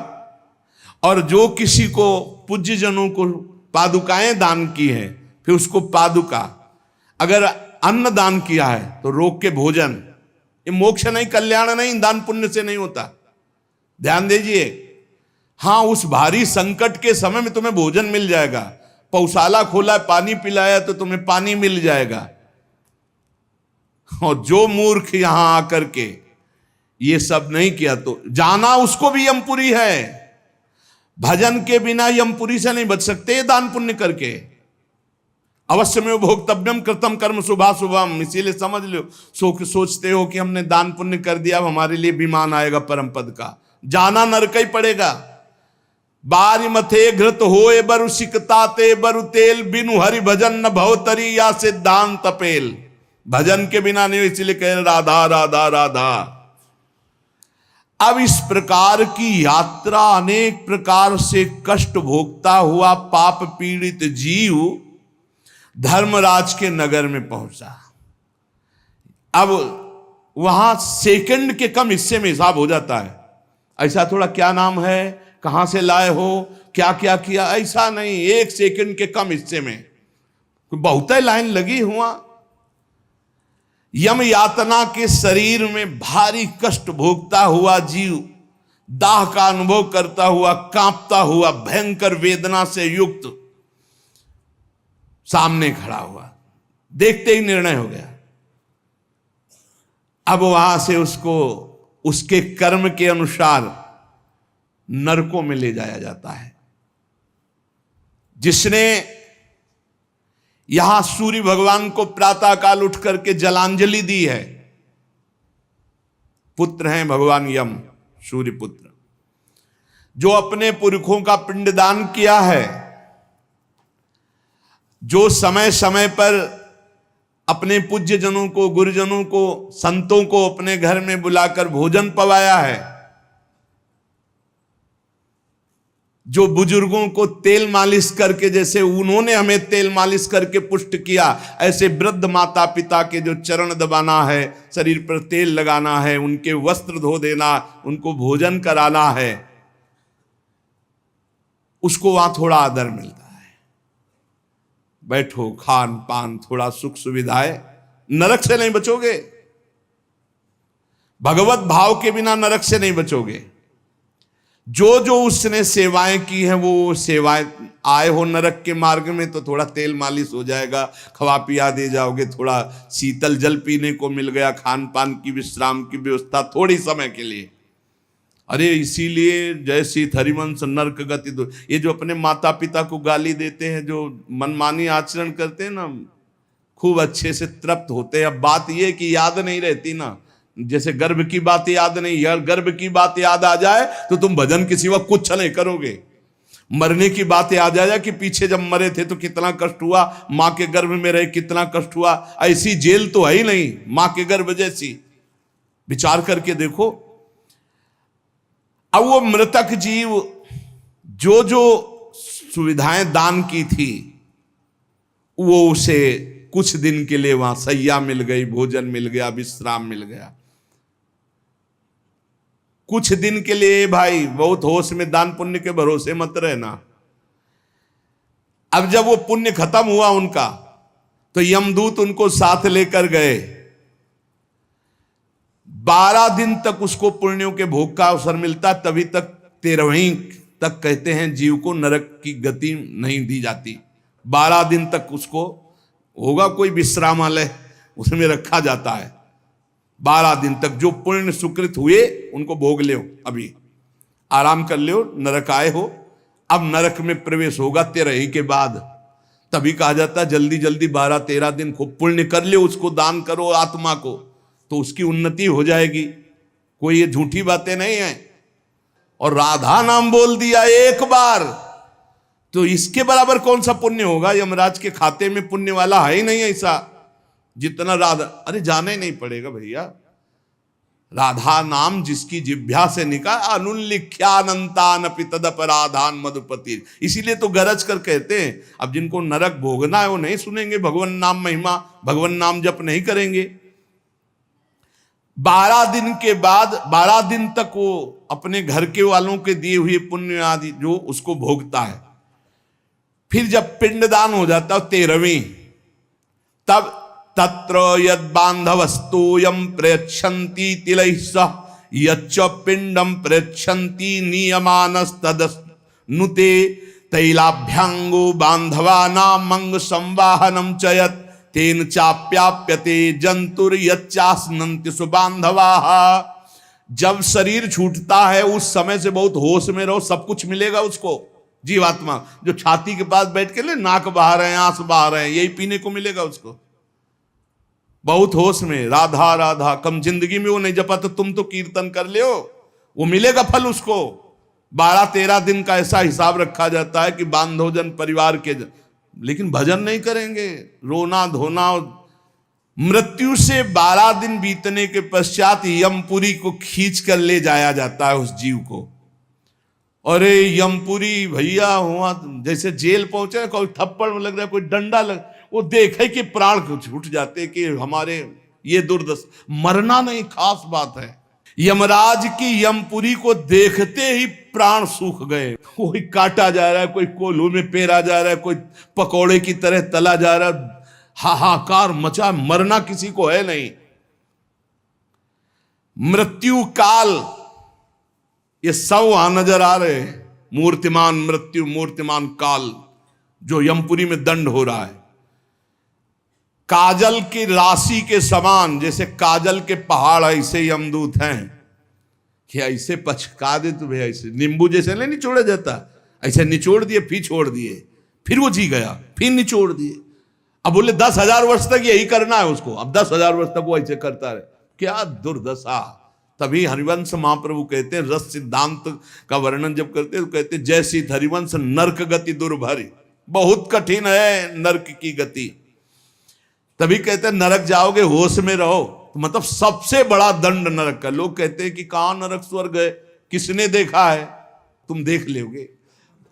Speaker 1: और जो किसी को पूज्य जनों को पादुकाएं दान की है, फिर उसको पादुका, अगर अन्न दान किया है तो रोग के भोजन, ये मोक्ष नहीं, कल्याण नहीं, दान पुण्य से नहीं होता, ध्यान दीजिए। हां, उस भारी संकट के समय में तुम्हें भोजन मिल जाएगा, पौशाला खोला, पानी पिलाया तो तुम्हें पानी मिल जाएगा। और जो मूर्ख यहां आकर के ये सब नहीं किया तो जाना उसको भी यमपुरी है। भजन के बिना यमपुरी से नहीं बच सकते, दान पुण्य करके। अवश्य में भोक्तव्यम कृतम कर्म शुभा शुभम, इसीलिए समझ लो, सोचते हो कि हमने दान पुण्य कर दिया, अब हमारे लिए विमान आएगा परम पद का, जाना नरक ही पड़ेगा। बारी मथे घृत होए बरु सिकता ते बरु तेल, बिनु हरि भजन न भवतरी या सिद्धांत तपेल। भजन के बिना नहीं, इसलिए कह राधा राधा राधा। अब इस प्रकार की यात्रा, अनेक प्रकार से कष्ट भोगता हुआ पाप पीड़ित जीव धर्मराज के नगर में पहुंचा। अब वहां सेकंड के कम हिस्से में हिसाब हो जाता है। ऐसा थोड़ा क्या नाम है, कहां से लाए हो, क्या क्या किया, ऐसा नहीं, 1 सेकंड के कम हिस्से में बहुत लाइन लगी हुआ। यम यातना के शरीर में भारी कष्ट भोगता हुआ जीव, दाह का अनुभव करता हुआ, कांपता हुआ, भयंकर वेदना से युक्त सामने खड़ा हुआ। देखते ही निर्णय हो गया। अब वहां से उसको उसके कर्म के अनुसार नरकों में ले जाया जाता है। जिसने यहां सूर्य भगवान को प्रातःकाल उठ करके जलांजलि दी है, पुत्र हैं भगवान यम, सूर्य पुत्र, जो अपने पुरखों का पिंडदान किया है, जो समय समय पर अपने पूज्य जनों को, गुरुजनों को, संतों को अपने घर में बुलाकर भोजन पवाया है, जो बुजुर्गों को तेल मालिश करके, जैसे उन्होंने हमें तेल मालिश करके पुष्ट किया, ऐसे वृद्ध माता पिता के जो चरण दबाना है, शरीर पर तेल लगाना है, उनके वस्त्र धो देना, उनको भोजन कराना है, उसको वहां थोड़ा आदर मिलता है। बैठो, खान पान, थोड़ा सुख सुविधाएं, नरक से नहीं बचोगे। भगवत भाव के बिना नरक से नहीं बचोगे। जो जो उसने सेवाएं की हैं, वो सेवाएं, आए हो नरक के मार्ग में तो थोड़ा तेल मालिश हो जाएगा, खवा पिया दे जाओगे, थोड़ा शीतल जल पीने को मिल गया, खान पान की, विश्राम की व्यवस्था थोड़ी समय के लिए। अरे इसीलिए जय सीत हरिवंश नरक गति दो, ये जो अपने माता पिता को गाली देते हैं, जो मनमानी आचरण करते हैं ना, खूब अच्छे से तृप्त होते हैं। अब बात ये कि याद नहीं रहती ना, जैसे गर्भ की बात याद नहीं, यार गर्भ की बात याद आ जाए तो तुम भजन के सिवा कुछ नहीं करोगे। मरने की बात याद आ जाए कि पीछे जब मरे थे तो कितना कष्ट हुआ, मां के गर्भ में रहे कितना कष्ट हुआ, ऐसी जेल तो है ही नहीं मां के गर्भ जैसी। विचार करके देखो। अब वो मृतक जीव जो जो सुविधाएं दान की थी, वो उसे कुछ दिन के लिए वहां सैया मिल गई, भोजन मिल गया, विश्राम मिल गया। कुछ दिन के लिए भाई, बहुत होश में, दान पुण्य के भरोसे मत रहना। अब जब वो पुण्य खत्म हुआ उनका, तो यमदूत उनको साथ लेकर गए। 12 दिन तक उसको पुण्यों के भोग का अवसर मिलता, तभी तक 13वीं तक कहते हैं जीव को नरक की गति नहीं दी जाती। 12 दिन तक उसको होगा कोई विश्रामालय, उसमें रखा जाता है। 12 दिन तक जो पुण्य सुकृत हुए उनको भोग लो, अभी आराम कर लो, नरक आए हो। अब नरक में प्रवेश होगा 13वीं के बाद। तभी कहा जाता है जल्दी जल्दी 12-13 दिन खूब पुण्य कर ले, उसको दान करो आत्मा को, तो उसकी उन्नति हो जाएगी। कोई ये झूठी बातें नहीं है। और राधा नाम बोल दिया एक बार तो इसके बराबर कौन सा पुण्य होगा? यमराज के खाते में पुण्य वाला है ही नहीं ऐसा जितना राधा। अरे जाना ही नहीं पड़ेगा भैया, राधा नाम जिसकी जिह्वा से निकाल अनुल्लिख्यानंतानपि तदपराधान मधुपति। इसीलिए तो गरज कर कहते हैं, अब जिनको नरक भोगना है वो नहीं सुनेंगे भगवान नाम महिमा, भगवान नाम जप नहीं करेंगे। 12 दिन के बाद 12 दिन तक वो अपने घर के वालों के दिए हुए पुण्य आदि जो उसको भोगता है। फिर जब पिंडदान हो जाता है 13वीं, तब तत्र यद बांधवस्तोयम प्रयच्छन्ति तिलैः सह यच्च पिंडम प्रयच्छन्ति नियमानस्तदनुते तैलाभ्यांगो बांधवानां मंग संवाहनम चयत तेन चाप्याप्यते जंतुर यच्चास्नन्ति सुबांधवाः। जब शरीर छूटता है उस समय से बहुत होश में रहो, सब कुछ मिलेगा उसको। जीवात्मा जो छाती के पास बैठ के ले नाक बहा रहे हैं, आंस बहा रहे हैं, यही पीने को मिलेगा उसको। बहुत होश में राधा राधा, कम जिंदगी में वो नहीं जपा तो तुम तो कीर्तन कर ले, वो मिलेगा फल उसको। 12-13 दिन का ऐसा हिसाब रखा जाता है कि बांधोजन परिवार के लेकिन भजन नहीं करेंगे, रोना धोना। मृत्यु से 12 दिन बीतने के पश्चात यमपुरी को खींच कर ले जाया जाता है उस जीव को। अरे यमपुरी भैया हुआ जैसे जेल पहुंचे, कोई थप्पड़ लग रहा है, कोई डंडा लग, वो देखे कि प्राण छूट जाते कि हमारे ये दुर्दशा। मरना नहीं खास बात है, यमराज की यमपुरी को देखते ही प्राण सूख गए। कोई काटा जा रहा है, कोई कोल्हू में पेरा जा रहा है, कोई पकौड़े की तरह तला जा रहा है, हाहाकार मचा। मरना किसी को है नहीं। मृत्यु काल ये सब वहां नजर आ रहे हैं। मूर्तिमान मृत्यु, मूर्तिमान काल जो यमपुरी में दंड हो रहा है। काजल की राशि के समान, जैसे काजल के पहाड़ ऐसे यमदूत हैं कि ऐसे पचका दे तुम्हें, ऐसे नींबू जैसे नहीं निचोड़ा जाता, ऐसे निचोड़ दिए, फिर छोड़ दिए, फिर वो जी गया, फिर निचोड़ दिए। अब बोले 10,000 वर्ष तक यही करना है उसको। अब 10,000 वर्ष तक वो ऐसे करता रहे, क्या दुर्दशा। तभी हरिवंश महाप्रभु कहते हैं, रस सिद्धांत का वर्णन जब करते हैं तो कहते हैं जैसी हरिवंश नरक गति दुर्भरी, बहुत कठिन है नरक की गति। तभी कहते हैं नरक जाओगे होश में रहो, तो मतलब सबसे बड़ा दंड नरक का। लोग कहते हैं कि कहां नरक स्वर्ग है, किसने देखा है? तुम देख लोगे।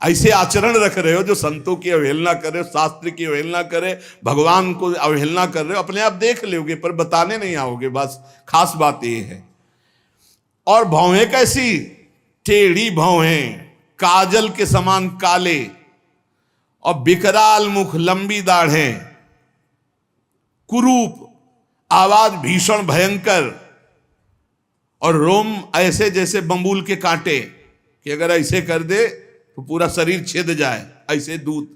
Speaker 1: ऐसे आचरण रख रहे हो जो संतों की अवहेलना कर रहे हो, शास्त्र की अवहेलना करे, भगवान को अवहेलना कर रहे हो, अपने आप देख लोगे पर बताने नहीं आओगे। बस खास बात ये है। और भौहें कैसी? टेढ़ी भौहें, काजल के समान काले, और विकराल मुख, लंबी दाढ़ें, कुरूप, आवाज भीषण भयंकर, और रोम ऐसे जैसे बंबूल के कांटे कि अगर ऐसे कर दे तो पूरा शरीर छेद जाए, ऐसे दूत।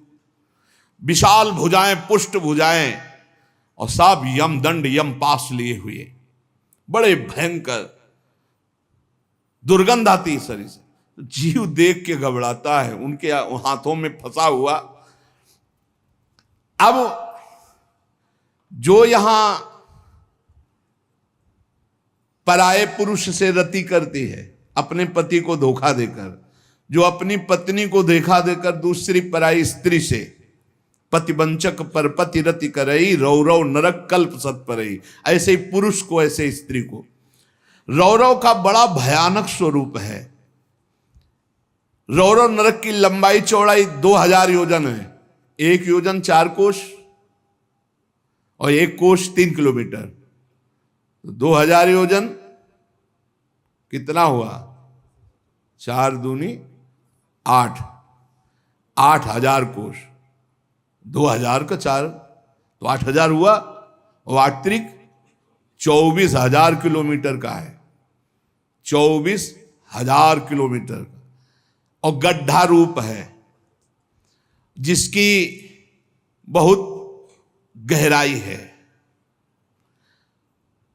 Speaker 1: विशाल भुजाएं, पुष्ट भुजाएं, और सब यम दंड यम पास लिए हुए, बड़े भयंकर। दुर्गंध आती है शरीर से, जीव देख के घबराता है, उनके हाथों में फंसा हुआ। अब जो यहां पराये पुरुष से रति करती है, अपने पति को धोखा देकर, जो अपनी पत्नी को धोखा देकर दूसरी पराई स्त्री से पतिवंचक पर पति रति करई, रौरव नरक कल्प सत परई। ऐसे ही पुरुष को, ऐसे स्त्री को। रौरव का बड़ा भयानक स्वरूप है। रौरव नरक की लंबाई चौड़ाई 2000 योजन है। 1 योजन 4 कोश और 1 कोश 3 किलोमीटर, तो 2000 योजन कितना हुआ? 4 दूनी 8, 8000 कोश। 2000 का 4 तो 8000 हुआ, और 8 त्रिक 24,000 किलोमीटर का है। 24,000 किलोमीटर का, और गड्ढा रूप है जिसकी बहुत गहराई है।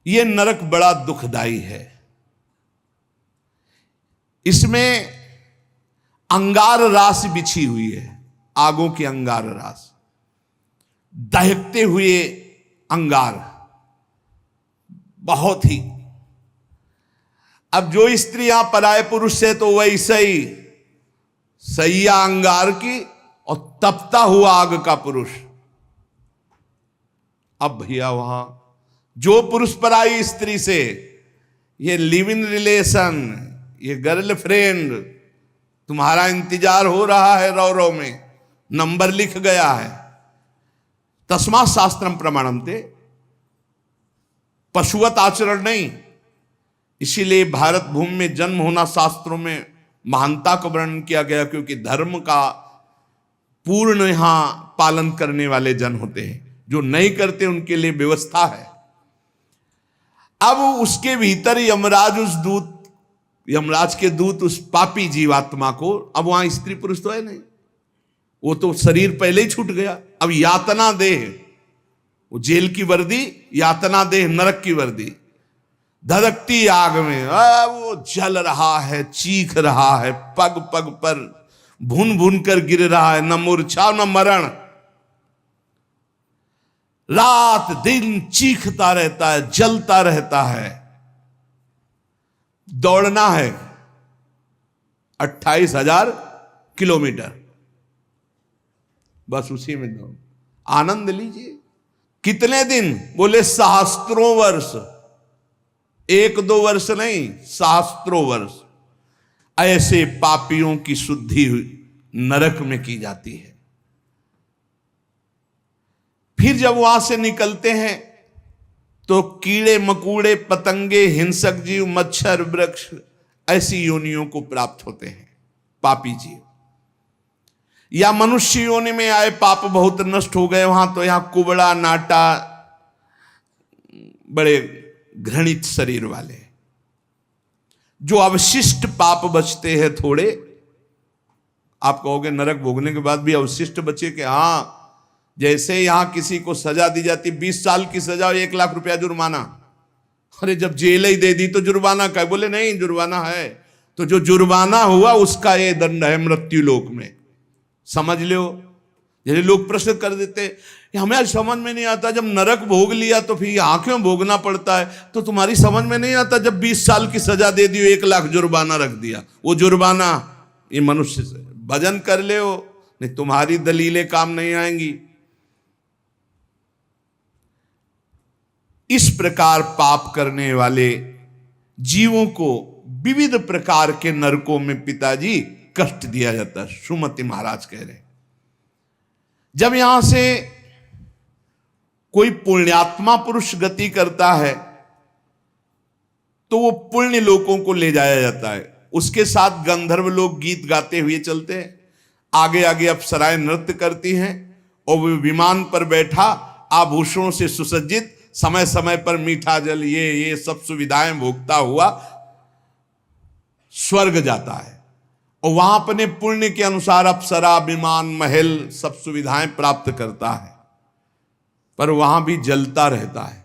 Speaker 1: यह नरक बड़ा दुखदाई है। इसमें अंगार राशि बिछी हुई है, आगों की अंगार राशि। दहकते हुए अंगार, बहुत ही। अब जो स्त्रियां पराये पुरुष से तो वैसे ही सैया अंगार की और तपता हुआ आग का पुरुष। अब भैया वहां जो पुरुष पराई स्त्री से, ये लिव इन रिलेशन, ये गर्लफ्रेंड, तुम्हारा इंतजार हो रहा है रौ रौ में, नंबर लिख गया है। तस्मात् शास्त्रम प्रमाणमते, पशुवत आचरण नहीं। इसीलिए भारत भूमि में जन्म होना शास्त्रों में महानता का वर्णन किया गया, क्योंकि धर्म का पूर्ण यहां पालन करने वाले जन होते हैं। जो नहीं करते उनके लिए व्यवस्था है। अब उसके भीतर यमराज के दूत उस पापी जीवात्मा को, अब वहां स्त्री पुरुष तो है नहीं, वो तो शरीर पहले ही छूट गया। अब यातना देह, वो जेल की वर्दी, यातना देह नरक की वर्दी, धधकती आग में वो जल रहा है, चीख रहा है, पग पग पर भुन भुन कर गिर रहा है, न मूर्छा न मरण, रात दिन चीखता रहता है, जलता रहता है। दौड़ना है 28,000 किलोमीटर, बस उसी में दौड़, आनंद लीजिए। कितने दिन? बोले सहस्त्रों वर्ष, 1-2 वर्ष नहीं, सहस्त्रों वर्ष। ऐसे पापियों की शुद्धि नरक में की जाती है। फिर जब वहां से निकलते हैं तो कीड़े मकोड़े, पतंगे, हिंसक जीव, मच्छर, वृक्ष, ऐसी योनियों को प्राप्त होते हैं पापी जीव। या मनुष्य योनि में आए, पाप बहुत नष्ट हो गए वहां, तो यहां कुबड़ा नाटा, बड़े घृणित शरीर वाले, जो अवशिष्ट पाप बचते हैं थोड़े। आप कहोगे नरक भोगने के बाद भी अवशिष्ट बचे? कि हाँ, जैसे यहां किसी को सजा दी जाती, 20 साल की सजा, 1 लाख रुपया जुर्माना। अरे जब जेल ही दे दी तो जुर्माना का? बोले नहीं, जुर्माना है। तो जो जुर्माना हुआ उसका ये दंड है मृत्यु लोक में, समझ लो। जैसे लोग प्रश्न कर देते, हमें आज समझ में नहीं आता, जब नरक भोग लिया तो फिर यहां क्यों भोगना पड़ता है? तो तुम्हारी समझ में नहीं आता, जब 20 साल की सजा दे दी, 1 लाख जुर्माना रख दिया, वो जुर्माना ये मनुष्य से भजन कर ले हो, नहीं तुम्हारी दलीलें काम नहीं आएंगी। इस प्रकार पाप करने वाले जीवों को विविध प्रकार के नरकों में पिताजी कष्ट दिया जाता है। सुमति महाराज कह रहे, जब यहां से कोई पुण्यात्मा पुरुष गति करता है तो वो पुण्य लोकों को ले जाया जाता है। उसके साथ गंधर्व लोग गीत गाते हुए चलते हैं, आगे आगे अप्सराएं नृत्य करती हैं, और वो विमान पर बैठा आभूषणों से सुसज्जित, समय समय पर मीठा जल, ये सब सुविधाएं भोगता हुआ स्वर्ग जाता है। और वहां अपने पुण्य के अनुसार अप्सरा, विमान, महल, सब सुविधाएं प्राप्त करता है। पर वहां भी जलता रहता है,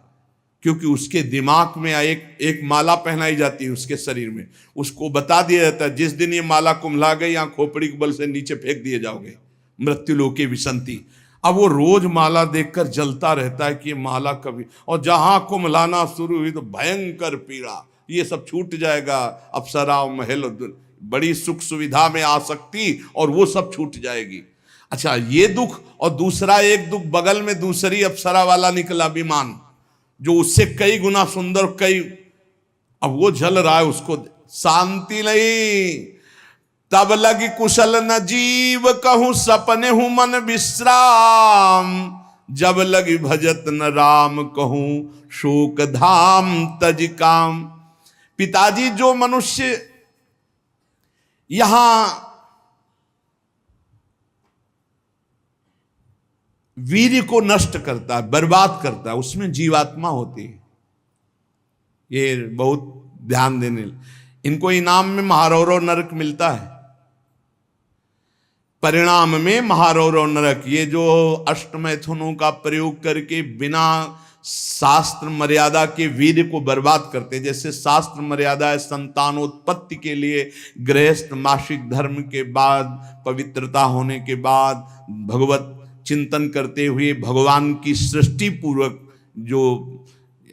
Speaker 1: क्योंकि उसके दिमाग में एक माला पहनाई जाती है उसके शरीर में। उसको बता दिया जाता है, जिस दिन ये माला कुम्हला गई, यहां खोपड़ी के बल से नीचे फेंक दिए जाओगे, मृत्यु लोके विसंति। अब वो रोज माला देखकर जलता रहता है कि ये माला कभी, और जहां कुम्हलाना शुरू हुई तो भयंकर पीड़ा, ये सब छूट जाएगा। अप्सरा, महल, बड़ी सुख सुविधा में आसक्ति, और वो सब छूट जाएगी। अच्छा, ये दुख, और दूसरा एक दुख बगल में दूसरी अप्सरा वाला निकला विमान, जो उससे कई गुना सुंदर, कई, अब वो जल रहा है, उसको शांति नहीं। तब लगी कुशल न जीव कहूं, सपने हूं मन विश्राम, जब लगी भजत न राम कहूं, शोक धाम तज काम। पिताजी, जो मनुष्य यहां वीर्य को नष्ट करता है, बर्बाद करता है, उसमें जीवात्मा होती है। ये बहुत ध्यान देने, इनको इनाम में महारौरव नरक मिलता है, परिणाम में महारौरव नरक। ये जो अष्टमैथुनों का प्रयोग करके बिना शास्त्र मर्यादा के वीर्य को बर्बाद करते हैं। जैसे शास्त्र मर्यादा है संतानोत्पत्ति के लिए, गृहस्थ मासिक धर्म के बाद, पवित्रता होने के बाद, भगवत चिंतन करते हुए भगवान की सृष्टि पूर्वक जो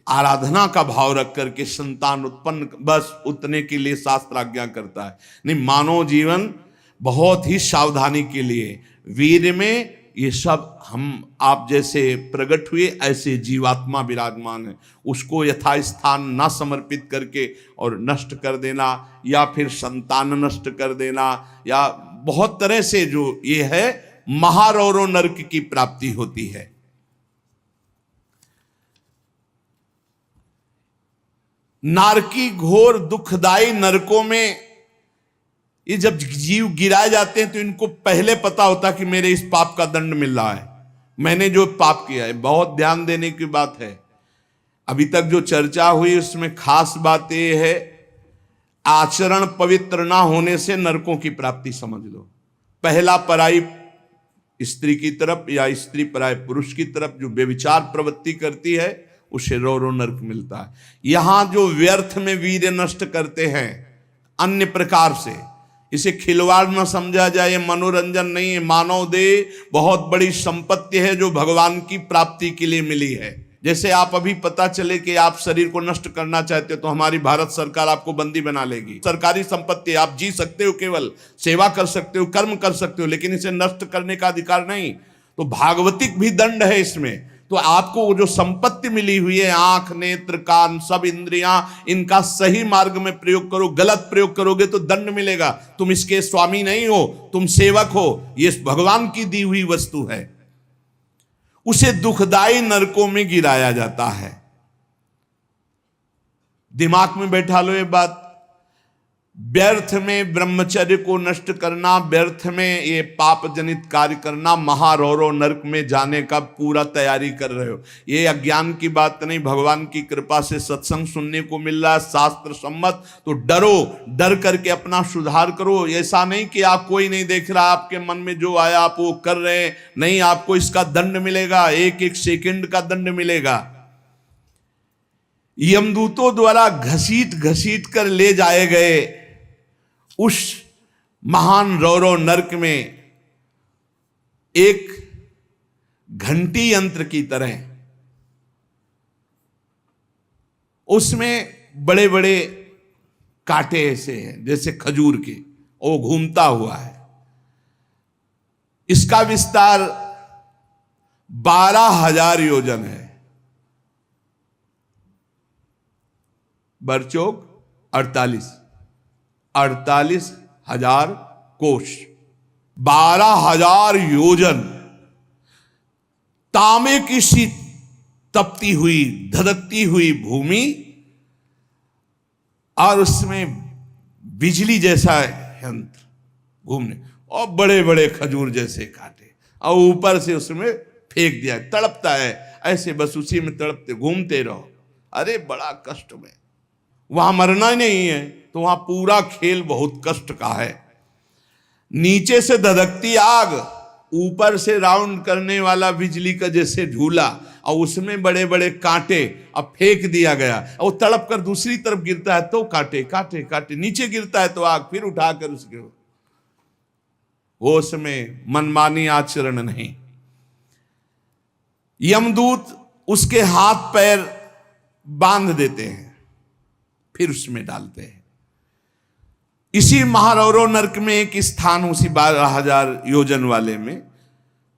Speaker 1: आराधना का भाव रख करके संतान उत्पन्न, बस उतने के लिए शास्त्र आज्ञा करता है। नहीं, मानव जीवन बहुत ही सावधानी के लिए, वीर में ये सब हम आप जैसे प्रकट हुए ऐसे जीवात्मा विराजमान है, उसको यथास्थान ना समर्पित करके और नष्ट कर देना, या फिर संतान नष्ट कर देना, या बहुत तरह से जो ये है महारौरो नरक की प्राप्ति होती है। नारकी घोर दुखदाई नरकों में ये जब जीव गिराए जाते हैं तो इनको पहले पता होता कि मेरे इस पाप का दंड मिल रहा है, मैंने जो पाप किया है। बहुत ध्यान देने की बात है। अभी तक जो चर्चा हुई उसमें खास बात यह है, आचरण पवित्र ना होने से नरकों की प्राप्ति समझ लो। पहला पराई स्त्री की तरफ या स्त्री पराय पुरुष की तरफ जो व्यभिचार प्रवृत्ति करती है उसे रौरो नरक मिलता है। यहां जो व्यर्थ में वीर्य नष्ट करते हैं अन्य प्रकार से, इसे खिलवाड़ न समझा जाए, ये मनोरंजन नहीं है। मानव देह बहुत बड़ी संपत्ति है जो भगवान की प्राप्ति के लिए मिली है। जैसे आप अभी पता चले कि आप शरीर को नष्ट करना चाहते हो तो हमारी भारत सरकार आपको बंदी बना लेगी। सरकारी संपत्ति, आप जी सकते हो, केवल सेवा कर सकते हो, कर्म कर सकते हो, लेकिन इसे नष्ट करने का अधिकार नहीं। तो भागवतिक भी दंड है इसमें। तो आपको जो संपत्ति मिली हुई है, आंख, नेत्र, कान, सब इंद्रियां, इनका सही मार्ग में प्रयोग करो। गलत प्रयोग करोगे तो दंड मिलेगा। तुम इसके स्वामी नहीं हो, तुम सेवक हो। ये भगवान की दी हुई वस्तु है। उसे दुखदाई नरकों में गिराया जाता है। दिमाग में बैठा लो ये बात। व्यर्थ में ब्रह्मचर्य को नष्ट करना, व्यर्थ में ये पाप जनित कार्य करना, महारौरो नरक में जाने का पूरा तैयारी कर रहे हो। ये अज्ञान की बात नहीं, भगवान की कृपा से सत्संग सुनने को मिल रहा है, शास्त्र सम्मत। तो डरो, डर करके अपना सुधार करो। ऐसा नहीं कि आप कोई नहीं देख रहा, आपके मन में जो आया आप वो कर रहे हैं। नहीं, आपको इसका दंड मिलेगा, एक एक सेकंड का दंड मिलेगा। यमदूतों द्वारा घसीट घसीट कर ले जाए गए उस महान रौरो नरक में एक घंटी यंत्र की तरह उसमें बड़े बड़े कांटे ऐसे हैं जैसे खजूर के, वो घूमता हुआ है। इसका विस्तार 12,000 योजन है। बरचौक 48,000 कोष, 12,000 योजन। तांबे की सी तपती हुई, धधकती हुई भूमि, और उसमें बिजली जैसा यंत्र घूमने, और बड़े बड़े खजूर जैसे कांटे, और ऊपर से उसमें फेंक दिया। तड़पता है ऐसे, बस उसी में तड़पते घूमते रहो। अरे बड़ा कष्ट में, वहां मरना ही नहीं है, तो वहां पूरा खेल बहुत कष्ट का है। नीचे से धधकती आग, ऊपर से राउंड करने वाला बिजली का जैसे झूला, और उसमें बड़े बड़े कांटे। अब फेंक दिया गया, और तड़प कर दूसरी तरफ गिरता है तो कांटे कांटे कांटे, नीचे गिरता है तो आग, फिर उठाकर उसके वो उसमें मनमानी आचरण नहीं। यमदूत उसके हाथ पैर बांध देते हैं, फिर उसमें डालते हैं। इसी महारौरो नरक में एक स्थान, उसी 12,000 योजन वाले में,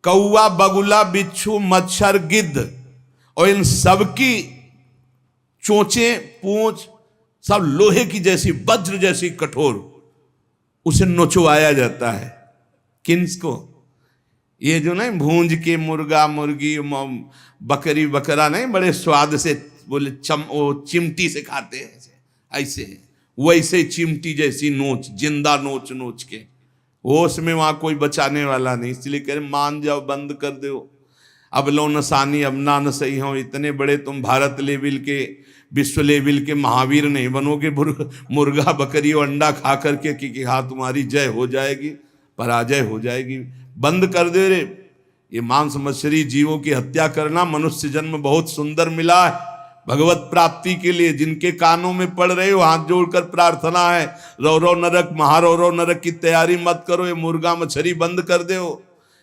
Speaker 1: कौआ, बगुला, बिच्छू, मच्छर, गिद्ध और इन सबकी चोंचे, पूंछ सब लोहे की जैसी, वज्र जैसी कठोर, उसे नोचवाया जाता है। किसको? ये जो नहीं भूंज के मुर्गा मुर्गी बकरी बकरा नहीं बड़े स्वाद से बोले वो चिमटी से खाते हैं ऐसे, वैसे चिमटी जैसी नोच, जिंदा नोच नोच के, वो उसमें वहां कोई बचाने वाला नहीं। इसलिए कह रहे मान जाओ, बंद कर दो। अब लो नसानी, अब ना न सही हो। इतने बड़े तुम भारत लेवल के, विश्व लेवल के महावीर नहीं बनोगे मुर्गा बकरी और अंडा खा करके कि हाँ तुम्हारी जय हो जाएगी, पराजय हो जाएगी। बंद कर दे रे। ये मांस मछली जीवों की हत्या करना, मनुष्य जन्म बहुत सुंदर मिला है भगवत प्राप्ति के लिए। जिनके कानों में पड़ रहे हो, हाथ जोड़कर प्रार्थना है, रौरो नरक, महारौरो नरक की तैयारी मत करो। ये मुर्गा मछली बंद कर दो।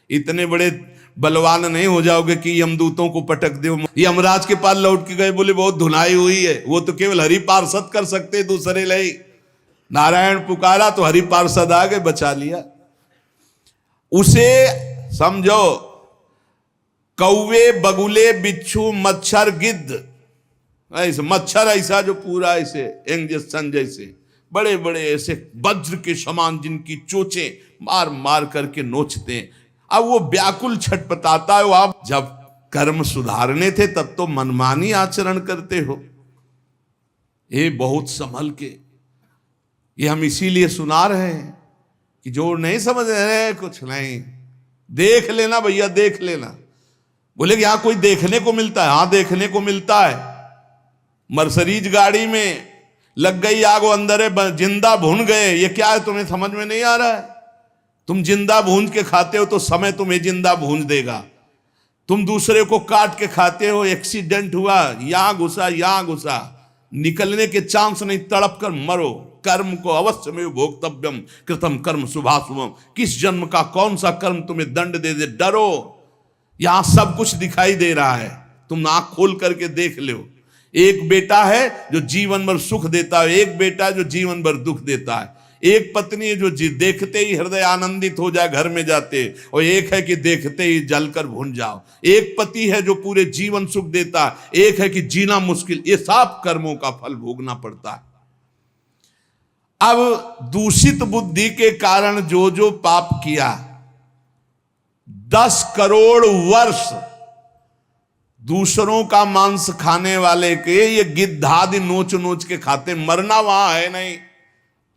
Speaker 1: इतने बड़े बलवान नहीं हो जाओगे कि यमदूतों को पटक दो। यमराज के पास लौट के गए, बोले बहुत धुनाई हुई है। वो तो केवल हरि पार्षद कर सकते, दूसरे ले। नारायण पुकारा तो हरि पार्षद आ गए, बचा लिया उसे। समझो, कौवे, बगुले, बिच्छू, मच्छर, गिद्ध, ऐसे मच्छर ऐसा जो पूरा ऐसे इंजेक्शन जैसे बड़े बड़े ऐसे वज्र के समान जिनकी चोंचें मार मार करके नोचते हैं। अब वो व्याकुल छटपटाता है। आप जब कर्म सुधारने थे तब तो मनमानी आचरण करते हो। ये बहुत संभल के, ये हम इसीलिए सुना रहे हैं कि जो नहीं समझ रहे कुछ नहीं, देख लेना भैया, देख लेना। बोले कि यहां कोई देखने को मिलता है? हाँ देखने को मिलता है। मर्सरीज गाड़ी में लग गई आग, वो अंदर है, जिंदा भून गए। ये क्या है तुम्हें समझ में नहीं आ रहा है? तुम जिंदा भून के खाते हो तो समय तुम्हें जिंदा भून देगा। तुम दूसरे को काट के खाते हो, एक्सीडेंट हुआ, यहां घुसा यहां घुसा, निकलने के चांस नहीं, तड़प कर मरो। कर्म को अवश्य में भोक्तव्यम कृतम कर्म शुभाशुभम। किस जन्म का कौन सा कर्म तुम्हें दंड दे दे, डरो। यहां सब कुछ दिखाई दे रहा है, तुम आंख खोल करके देख लो। एक बेटा है जो जीवन भर सुख देता है, एक बेटा है जो जीवन भर दुख देता है। एक पत्नी है जो देखते ही हृदय आनंदित हो जाए घर में जाते, और एक है कि देखते ही जलकर भून जाओ। एक पति है जो पूरे जीवन सुख देता है, एक है कि जीना मुश्किल। ये सब कर्मों का फल भोगना पड़ता है। अब दूषित बुद्धि के कारण जो जो पाप किया, 10 करोड़ वर्ष दूसरों का मांस खाने वाले के ये गिद्धादि नोच नोच के खाते। मरना वहां है नहीं,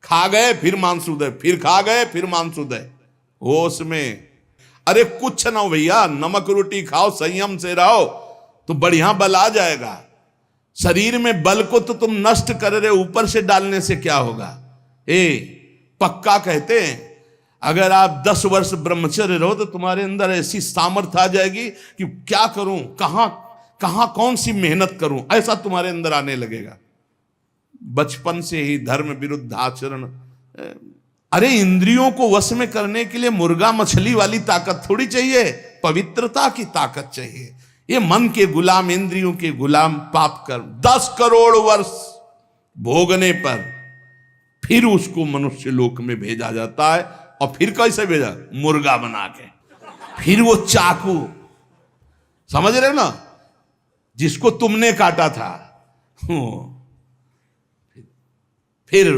Speaker 1: खा गए फिर मांसोदय, फिर खा गए फिर मांसोदय, होश में। अरे कुछ ना हो भैया, नमक रोटी खाओ, संयम से रहो तो बढ़िया बल आ जाएगा। शरीर में बल को तो तुम नष्ट कर रहे, ऊपर से डालने से क्या होगा? पक्का कहते हैं अगर आप 10 वर्ष ब्रह्मचर्य रहो तो तुम्हारे अंदर ऐसी सामर्थ्य आ जाएगी कि क्या करूं, कहां कौन सी मेहनत करूं, ऐसा तुम्हारे अंदर आने लगेगा। बचपन से ही धर्म विरुद्ध आचरण। अरे इंद्रियों को वश में करने के लिए मुर्गा मछली वाली ताकत थोड़ी चाहिए, पवित्रता की ताकत चाहिए। ये मन के गुलाम, इंद्रियों के गुलाम पाप कर 10 करोड़ वर्ष भोगने पर फिर उसको मनुष्य लोक में भेजा जाता है। और फिर कैसे भेजा? मुर्गा बना के। फिर वो चाकू, समझ रहे हो ना, जिसको तुमने काटा था, फिर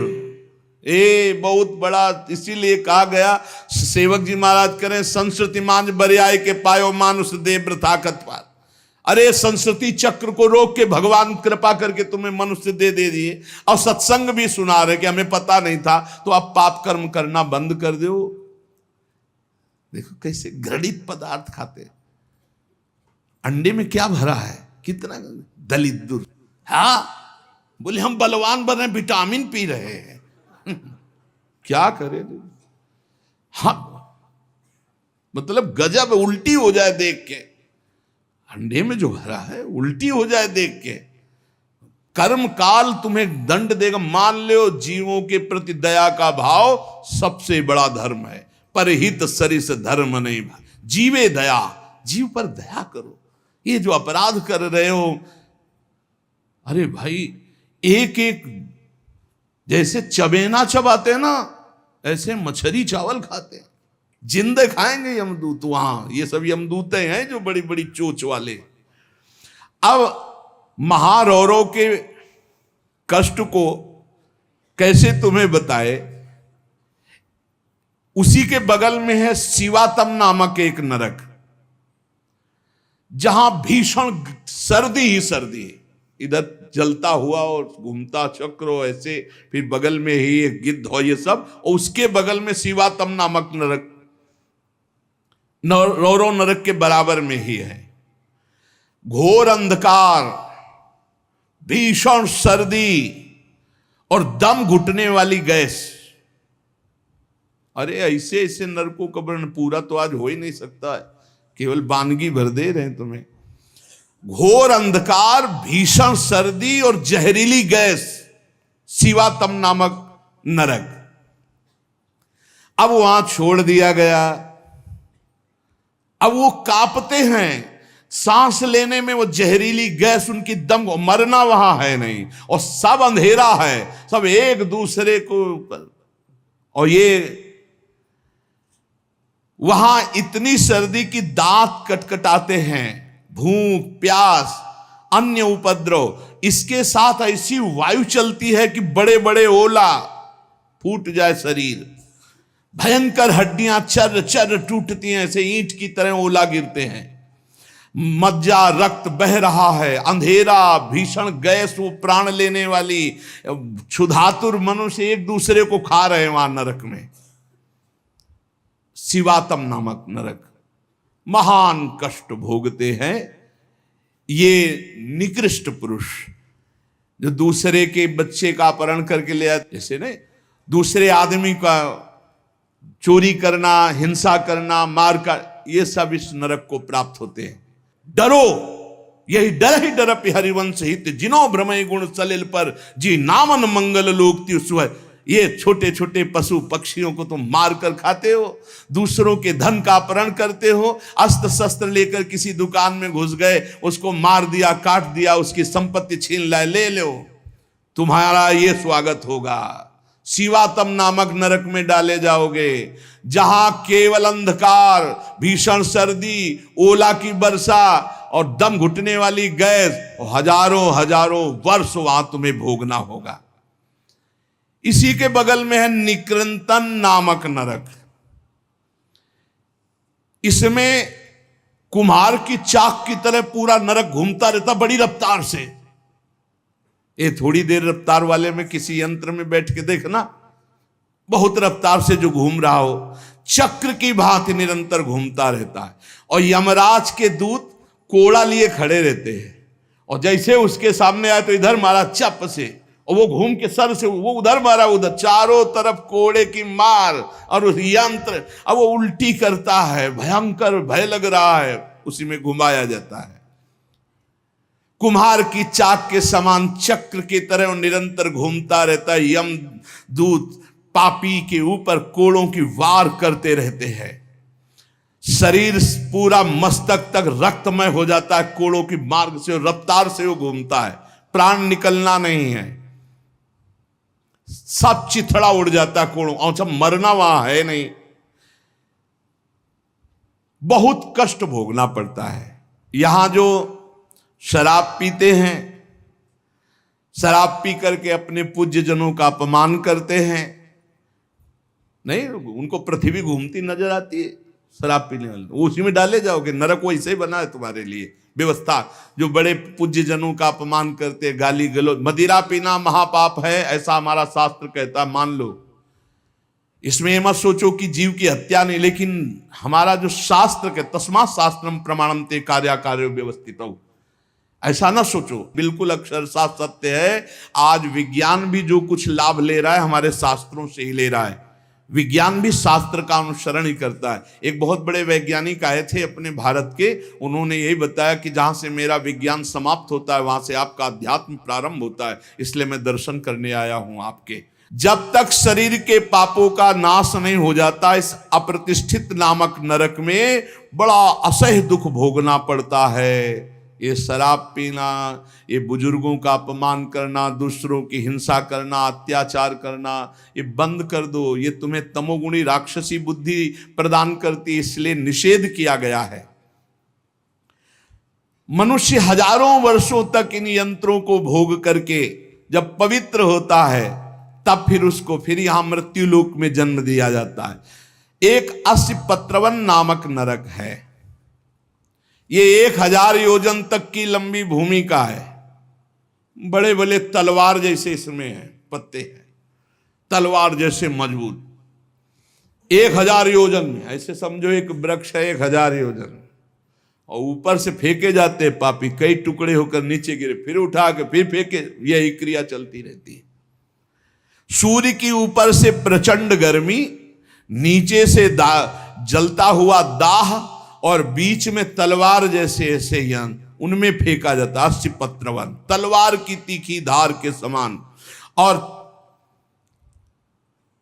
Speaker 1: बहुत बड़ा। इसीलिए कहा गया, सेवक जी महाराज करें, संस्कृति मांझ बरियाय के पायो मानुष देव प्रथाकत पार। अरे संस्कृति चक्र को रोक के भगवान कृपा करके तुम्हें मनुष्य दे दिए, और सत्संग भी सुना रहे कि हमें पता नहीं था, तो अब पाप कर्म करना बंद कर दो। देखो कैसे घृणित पदार्थ खाते। अंडे में क्या भरा है, कितना दलित दुर। हाँ बोले हम बलवान बन रहे, विटामिन पी रहे हैं। क्या करें? हाँ मतलब गजब, उल्टी हो जाए देख के। अंडे में जो भरा है उल्टी हो जाए देख के। कर्म काल तुम्हें दंड देगा। मान लो जीवों के प्रति दया का भाव सबसे बड़ा धर्म है। परहित सरिस धर्म नहीं, जीवे दया, जीव पर दया करो। ये जो अपराध कर रहे हो, अरे भाई एक एक जैसे चबेना चबाते हैं ना, ऐसे मछली चावल खाते हैं। जिंदे खाएंगे यमदूत वहां। ये सब यमदूतें हैं जो बड़ी बड़ी चोच वाले। अब महारौरों के कष्ट को कैसे तुम्हें बताए। उसी के बगल में है शिवातम नामक एक नरक, जहां भीषण सर्दी ही सर्दी है। इधर जलता हुआ और घूमता चक्र ऐसे, फिर बगल में ही एक गिद्ध हो, ये सब। और उसके बगल में शिवातम नामक नरक, रौरव नरक के बराबर में ही है। घोर अंधकार, भीषण सर्दी और दम घुटने वाली गैस। अरे ऐसे ऐसे नरकों का वर्णन पूरा तो आज हो ही नहीं सकता है, केवल वानगी भर दे रहे हैं तुम्हें। घोर अंधकार, भीषण सर्दी और जहरीली गैस, शिवातम नामक नरक। अब वहां छोड़ दिया गया। अब वो कांपते हैं, सांस लेने में वो जहरीली गैस उनकी दम, मरना वहां है नहीं, और सब अंधेरा है, सब एक दूसरे को, और ये वहां इतनी सर्दी की दांत कटकटाते हैं, भूख प्यास अन्य उपद्रव, इसके साथ ऐसी वायु चलती है कि बड़े बड़े ओला, फूट जाए शरीर, भयंकर हड्डियां चर चर टूटती हैं, ऐसे ईंट की तरह ओला गिरते हैं, मज्जा रक्त बह रहा है, अंधेरा, भीषण गैस, वो प्राण लेने वाली, क्षुधातुर मनुष्य एक दूसरे को खा रहे हैं वहां नरक में, शिवातम नामक नरक, महान कष्ट भोगते हैं ये निकृष्ट पुरुष जो दूसरे के बच्चे का अपहरण करके ले आते, जैसे ने दूसरे आदमी का चोरी करना, हिंसा करना, मार का, ये सब इस नरक को प्राप्त होते हैं। डरो, यही डर ही डर हरिवंश हित, जिनो भ्रमय गुण सलिल पर, जी नामन मंगल लोक त्युस्व। ये छोटे छोटे पशु पक्षियों को तुम मार कर खाते हो, दूसरों के धन का अपहरण करते हो, अस्त्र शस्त्र लेकर किसी दुकान में घुस गए, उसको मार दिया, काट दिया, उसकी संपत्ति छीन लाए, ले लो, तुम्हारा ये स्वागत होगा, शिवातम नामक नरक में डाले जाओगे, जहां केवल अंधकार, भीषण सर्दी, ओला की वर्षा और दम घुटने वाली गैस, और हजारों हजारों वर्ष वहां तुम्हें भोगना होगा। इसी के बगल में है निकृंतन नामक नरक। इसमें कुम्हार की चाक की तरह पूरा नरक घूमता रहता बड़ी रफ्तार से। ये थोड़ी देर रफ्तार वाले में किसी यंत्र में बैठ के देखना, बहुत रफ्तार से जो घूम रहा हो, चक्र की भांति निरंतर घूमता रहता है, और यमराज के दूत कोड़ा लिए खड़े रहते हैं, और जैसे उसके सामने आए तो इधर मारा चप से, और वो घूम के सर से वो उधर मारा, उधर, चारों तरफ कोड़े की मार, और उस यंत्र अब वो उल्टी करता है, भयंकर भय लग रहा है, उसी में घुमाया जाता है। कुम्हार की चाक के समान चक्र की तरह निरंतर घूमता रहता है। यम दूत पापी के ऊपर कोड़ों की वार करते रहते हैं, शरीर पूरा मस्तक तक रक्तमय हो जाता है, कोड़ों की मार्ग से, रफ्तार से वो घूमता है, प्राण निकलना नहीं है, सब चिथड़ा उड़ जाता है कोड़ों, और सब मरना वहां है नहीं, बहुत कष्ट भोगना पड़ता है। यहां जो शराब पीते हैं, शराब पी करके अपने पूज्य जनों का अपमान करते हैं, नहीं, उनको पृथ्वी घूमती नजर आती है शराब पीने वाले, उसी में डाले जाओगे, नरक वैसे ही बना है तुम्हारे लिए व्यवस्था। जो बड़े पूज्य जनों का अपमान करते, गाली गलौज, मदिरा पीना महापाप है, ऐसा हमारा शास्त्र कहता, मान लो, इसमें ये मत सोचो कि जीव की हत्या नहीं, लेकिन हमारा जो शास्त्र के तस्मात् शास्त्रम प्रमाणम ते कार्याकार्य व्यवस्थित हो, ऐसा ना सोचो, बिल्कुल अक्षरशः सत्य है। आज विज्ञान भी जो कुछ लाभ ले रहा है हमारे शास्त्रों से ही ले रहा है, विज्ञान भी शास्त्र का अनुसरण ही करता है। एक बहुत बड़े वैज्ञानिक आए थे अपने भारत के, उन्होंने यही बताया कि जहां से मेरा विज्ञान समाप्त होता है वहां से आपका अध्यात्म प्रारंभ होता है, इसलिए मैं दर्शन करने आया हूं आपके। जब तक शरीर के पापों का नाश नहीं हो जाता, इस अप्रतिष्ठित नामक नरक में बड़ा असह्य दुख भोगना पड़ता है। ये शराब पीना, ये बुजुर्गों का अपमान करना, दूसरों की हिंसा करना, अत्याचार करना, ये बंद कर दो, ये तुम्हें तमोगुणी राक्षसी बुद्धि प्रदान करती, इसलिए निषेध किया गया है। मनुष्य हजारों वर्षों तक इन यंत्रों को भोग करके जब पवित्र होता है, तब फिर उसको फिर यहां मृत्यु लोक में जन्म दिया जाता है। एक अस्पत्रवन नामक नरक है, ये 1000 योजन तक की लंबी भूमिका है, बड़े बड़े तलवार जैसे इसमें है, पत्ते हैं तलवार जैसे मजबूत, 1000 योजन में, ऐसे समझो एक वृक्ष है 1000 योजन, और ऊपर से फेंके जाते हैं पापी, कई टुकड़े होकर नीचे गिरे, फिर उठा के फिर फेंके, यही क्रिया चलती रहती है। सूर्य की ऊपर से प्रचंड गर्मी, नीचे से जलता हुआ दाह, और बीच में तलवार जैसे ऐसे यंत्र, उनमें फेंका जाता, अस्पत्रवन, तलवार की तीखी धार के समान। और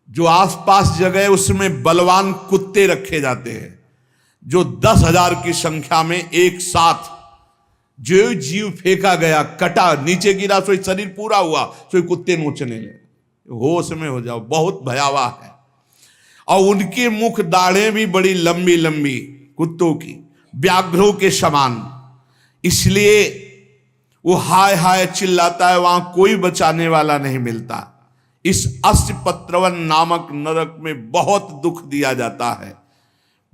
Speaker 1: जो आसपास जगह उसमें बलवान कुत्ते रखे जाते हैं, जो 10,000 की संख्या में एक साथ जो जीव फेंका गया, कटा, नीचे गिरा, सोई शरीर पूरा हुआ, सोई कुत्ते नोचने लगे। होश में हो जाओ, बहुत भयावह है। और उनके मुख दाढ़ें भी बड़ी लंबी लंबी, कुत्तों की, व्याघ्रों के समान। इसलिए वो हाय हाय चिल्लाता है, वहां कोई बचाने वाला नहीं मिलता। इस अस्पत्रवन नामक नरक में बहुत दुख दिया जाता है।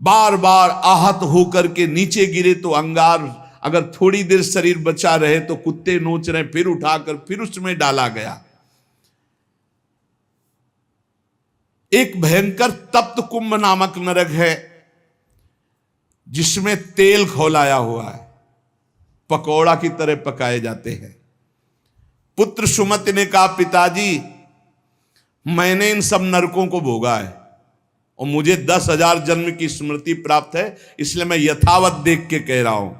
Speaker 1: बार बार आहत होकर के नीचे गिरे तो अंगार, अगर थोड़ी देर शरीर बचा रहे तो कुत्ते नोच रहे, फिर उठाकर फिर उसमें डाला गया। एक भयंकर तप्त कुंभ नामक नरक है, जिसमें तेल खौलाया हुआ है, पकौड़ा की तरह पकाए जाते हैं। पुत्र सुमति ने कहा, पिताजी मैंने इन सब नरकों को भोगा है और मुझे 10,000 जन्म की स्मृति प्राप्त है, इसलिए मैं यथावत देख के कह रहा हूं।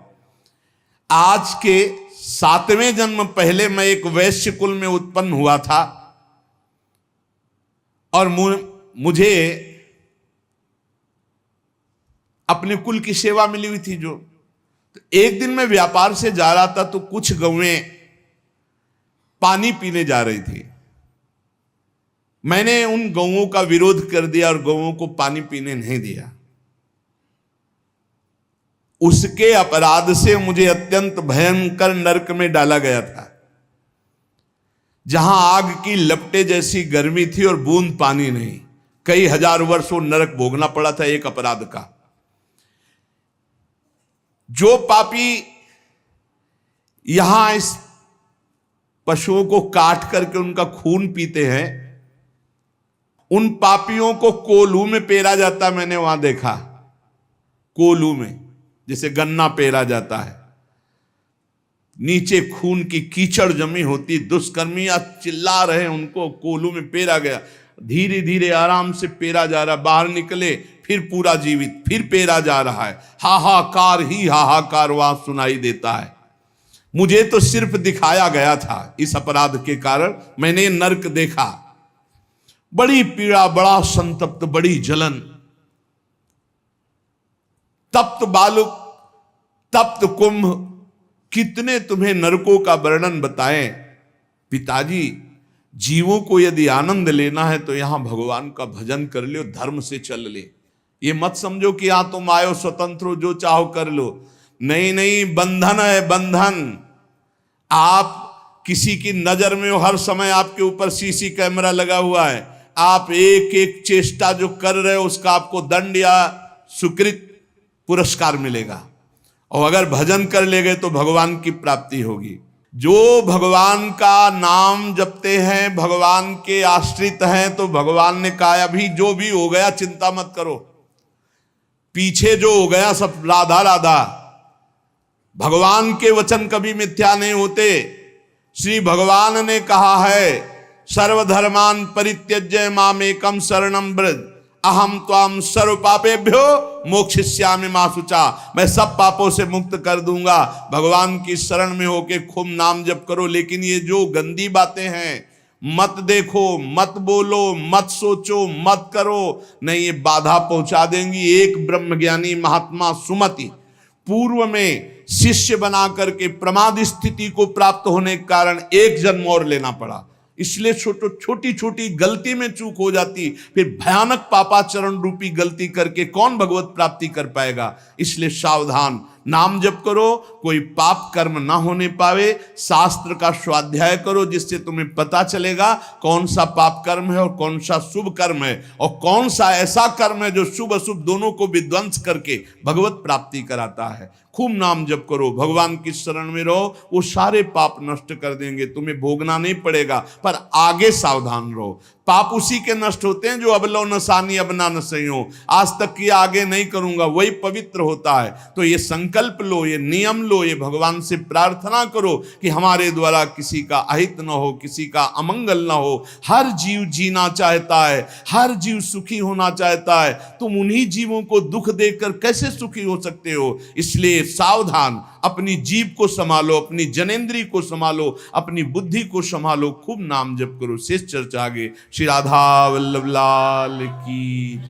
Speaker 1: आज के 7वें जन्म पहले मैं एक वैश्य कुल में उत्पन्न हुआ था और मुझे अपने कुल की सेवा मिली हुई थी। जो तो एक दिन मैं व्यापार से जा रहा था तो कुछ गौएं पानी पीने जा रही थी। मैंने उन गौओं का विरोध कर दिया और गौओं को पानी पीने नहीं दिया। उसके अपराध से मुझे अत्यंत भयंकर नरक में डाला गया था, जहां आग की लपटे जैसी गर्मी थी और बूंद पानी नहीं। कई हजार वर्षों नरक भोगना पड़ा था एक अपराध का। जो पापी यहां इस पशुओं को काट करके उनका खून पीते हैं, उन पापियों को कोल्हू में पेरा जाता। मैंने वहां देखा, कोल्हू में जैसे गन्ना पेरा जाता है, नीचे खून की कीचड़ जमी होती, दुष्कर्मियां चिल्ला रहे, उनको कोल्हू में पेरा गया। धीरे धीरे आराम से पेरा जा रहा, बाहर निकले फिर पूरा जीवित, फिर पेरा जा रहा है। हाहाकार ही हाहाकार वहां सुनाई देता है। मुझे तो सिर्फ दिखाया गया था, इस अपराध के कारण मैंने नरक देखा। बड़ी पीड़ा, बड़ा संतप्त, बड़ी जलन। तप्त बालुक, तप्त कुंभ, कितने तुम्हें नरकों का वर्णन बताएं। पिताजी, जीवों को यदि आनंद लेना है तो यहां भगवान का भजन कर लो, धर्म से चल ले। ये मत समझो कि यहां तुम आयो स्वतंत्र हो, जो चाहो कर लो। नहीं नहीं, बंधन है बंधन। आप किसी की नजर में हो, हर समय आपके ऊपर सीसी कैमरा लगा हुआ है। आप एक एक चेष्टा जो कर रहे हो उसका आपको दंड या सुकृत पुरस्कार मिलेगा। और अगर भजन कर ले गए तो भगवान की प्राप्ति होगी। जो भगवान का नाम जपते हैं, भगवान के आश्रित हैं, तो भगवान ने कहा अभी जो भी हो गया चिंता मत करो, पीछे जो हो गया सब राधा राधा। भगवान के वचन कभी मिथ्या नहीं होते। श्री भगवान ने कहा है, सर्वधर्मान परित्यज्य मामेकम शरणं व्रज, अहम त्वाम सर्व पापेभ्यो मोक्षयिष्यामि मा शुचा। मैं सब पापों से मुक्त कर दूंगा। भगवान की शरण में होके खूब नाम जप करो। लेकिन ये जो गंदी बातें हैं, मत देखो, मत बोलो, मत सोचो, मत करो, नहीं, ये बाधा पहुंचा देंगी। एक ब्रह्मज्ञानी महात्मा सुमति पूर्व में शिष्य बना करके प्रमाद स्थिति को प्राप्त होने के कारण एक जन्म और लेना पड़ा। इसलिए छोटी छोटी गलती में चूक हो जाती, फिर भयानक पापाचरण रूपी गलती करके कौन भगवत प्राप्ति कर पाएगा। इसलिए सावधान, नाम जप करो, कोई पाप कर्म ना होने पावे। शास्त्र का स्वाध्याय करो, जिससे तुम्हें पता चलेगा कौन सा पाप कर्म है और कौन सा शुभ कर्म है, और कौन सा ऐसा कर्म है जो शुभ अशुभ दोनों को विध्वंस करके भगवत प्राप्ति कराता है। खूब नाम जप करो, भगवान की शरण में रहो, वो सारे पाप नष्ट कर देंगे। तुम्हें भोगना नहीं पड़ेगा, पर आगे सावधान रहो। पाप उसी के नष्ट होते हैं जो अब लो नसानी अब ना नसइयो, आज तक किया आगे नहीं करूंगा, वही पवित्र होता है। तो ये संकल्प लो, ये नियम लो, ये भगवान से प्रार्थना करो कि हमारे द्वारा किसी का अहित न हो, किसी का अमंगल न हो। हर जीव जीना चाहता है, हर जीव सुखी होना चाहता है। तुम उन्हीं जीवों को दुख देकर कैसे सुखी हो सकते हो। इसलिए सावधान, अपनी जीव को संभालो, अपनी जनेंद्री को संभालो, अपनी बुद्धि को संभालो, खूब नाम जप करो। शेष चर्चा आगे। श्री राधा वल्लभ लाल की।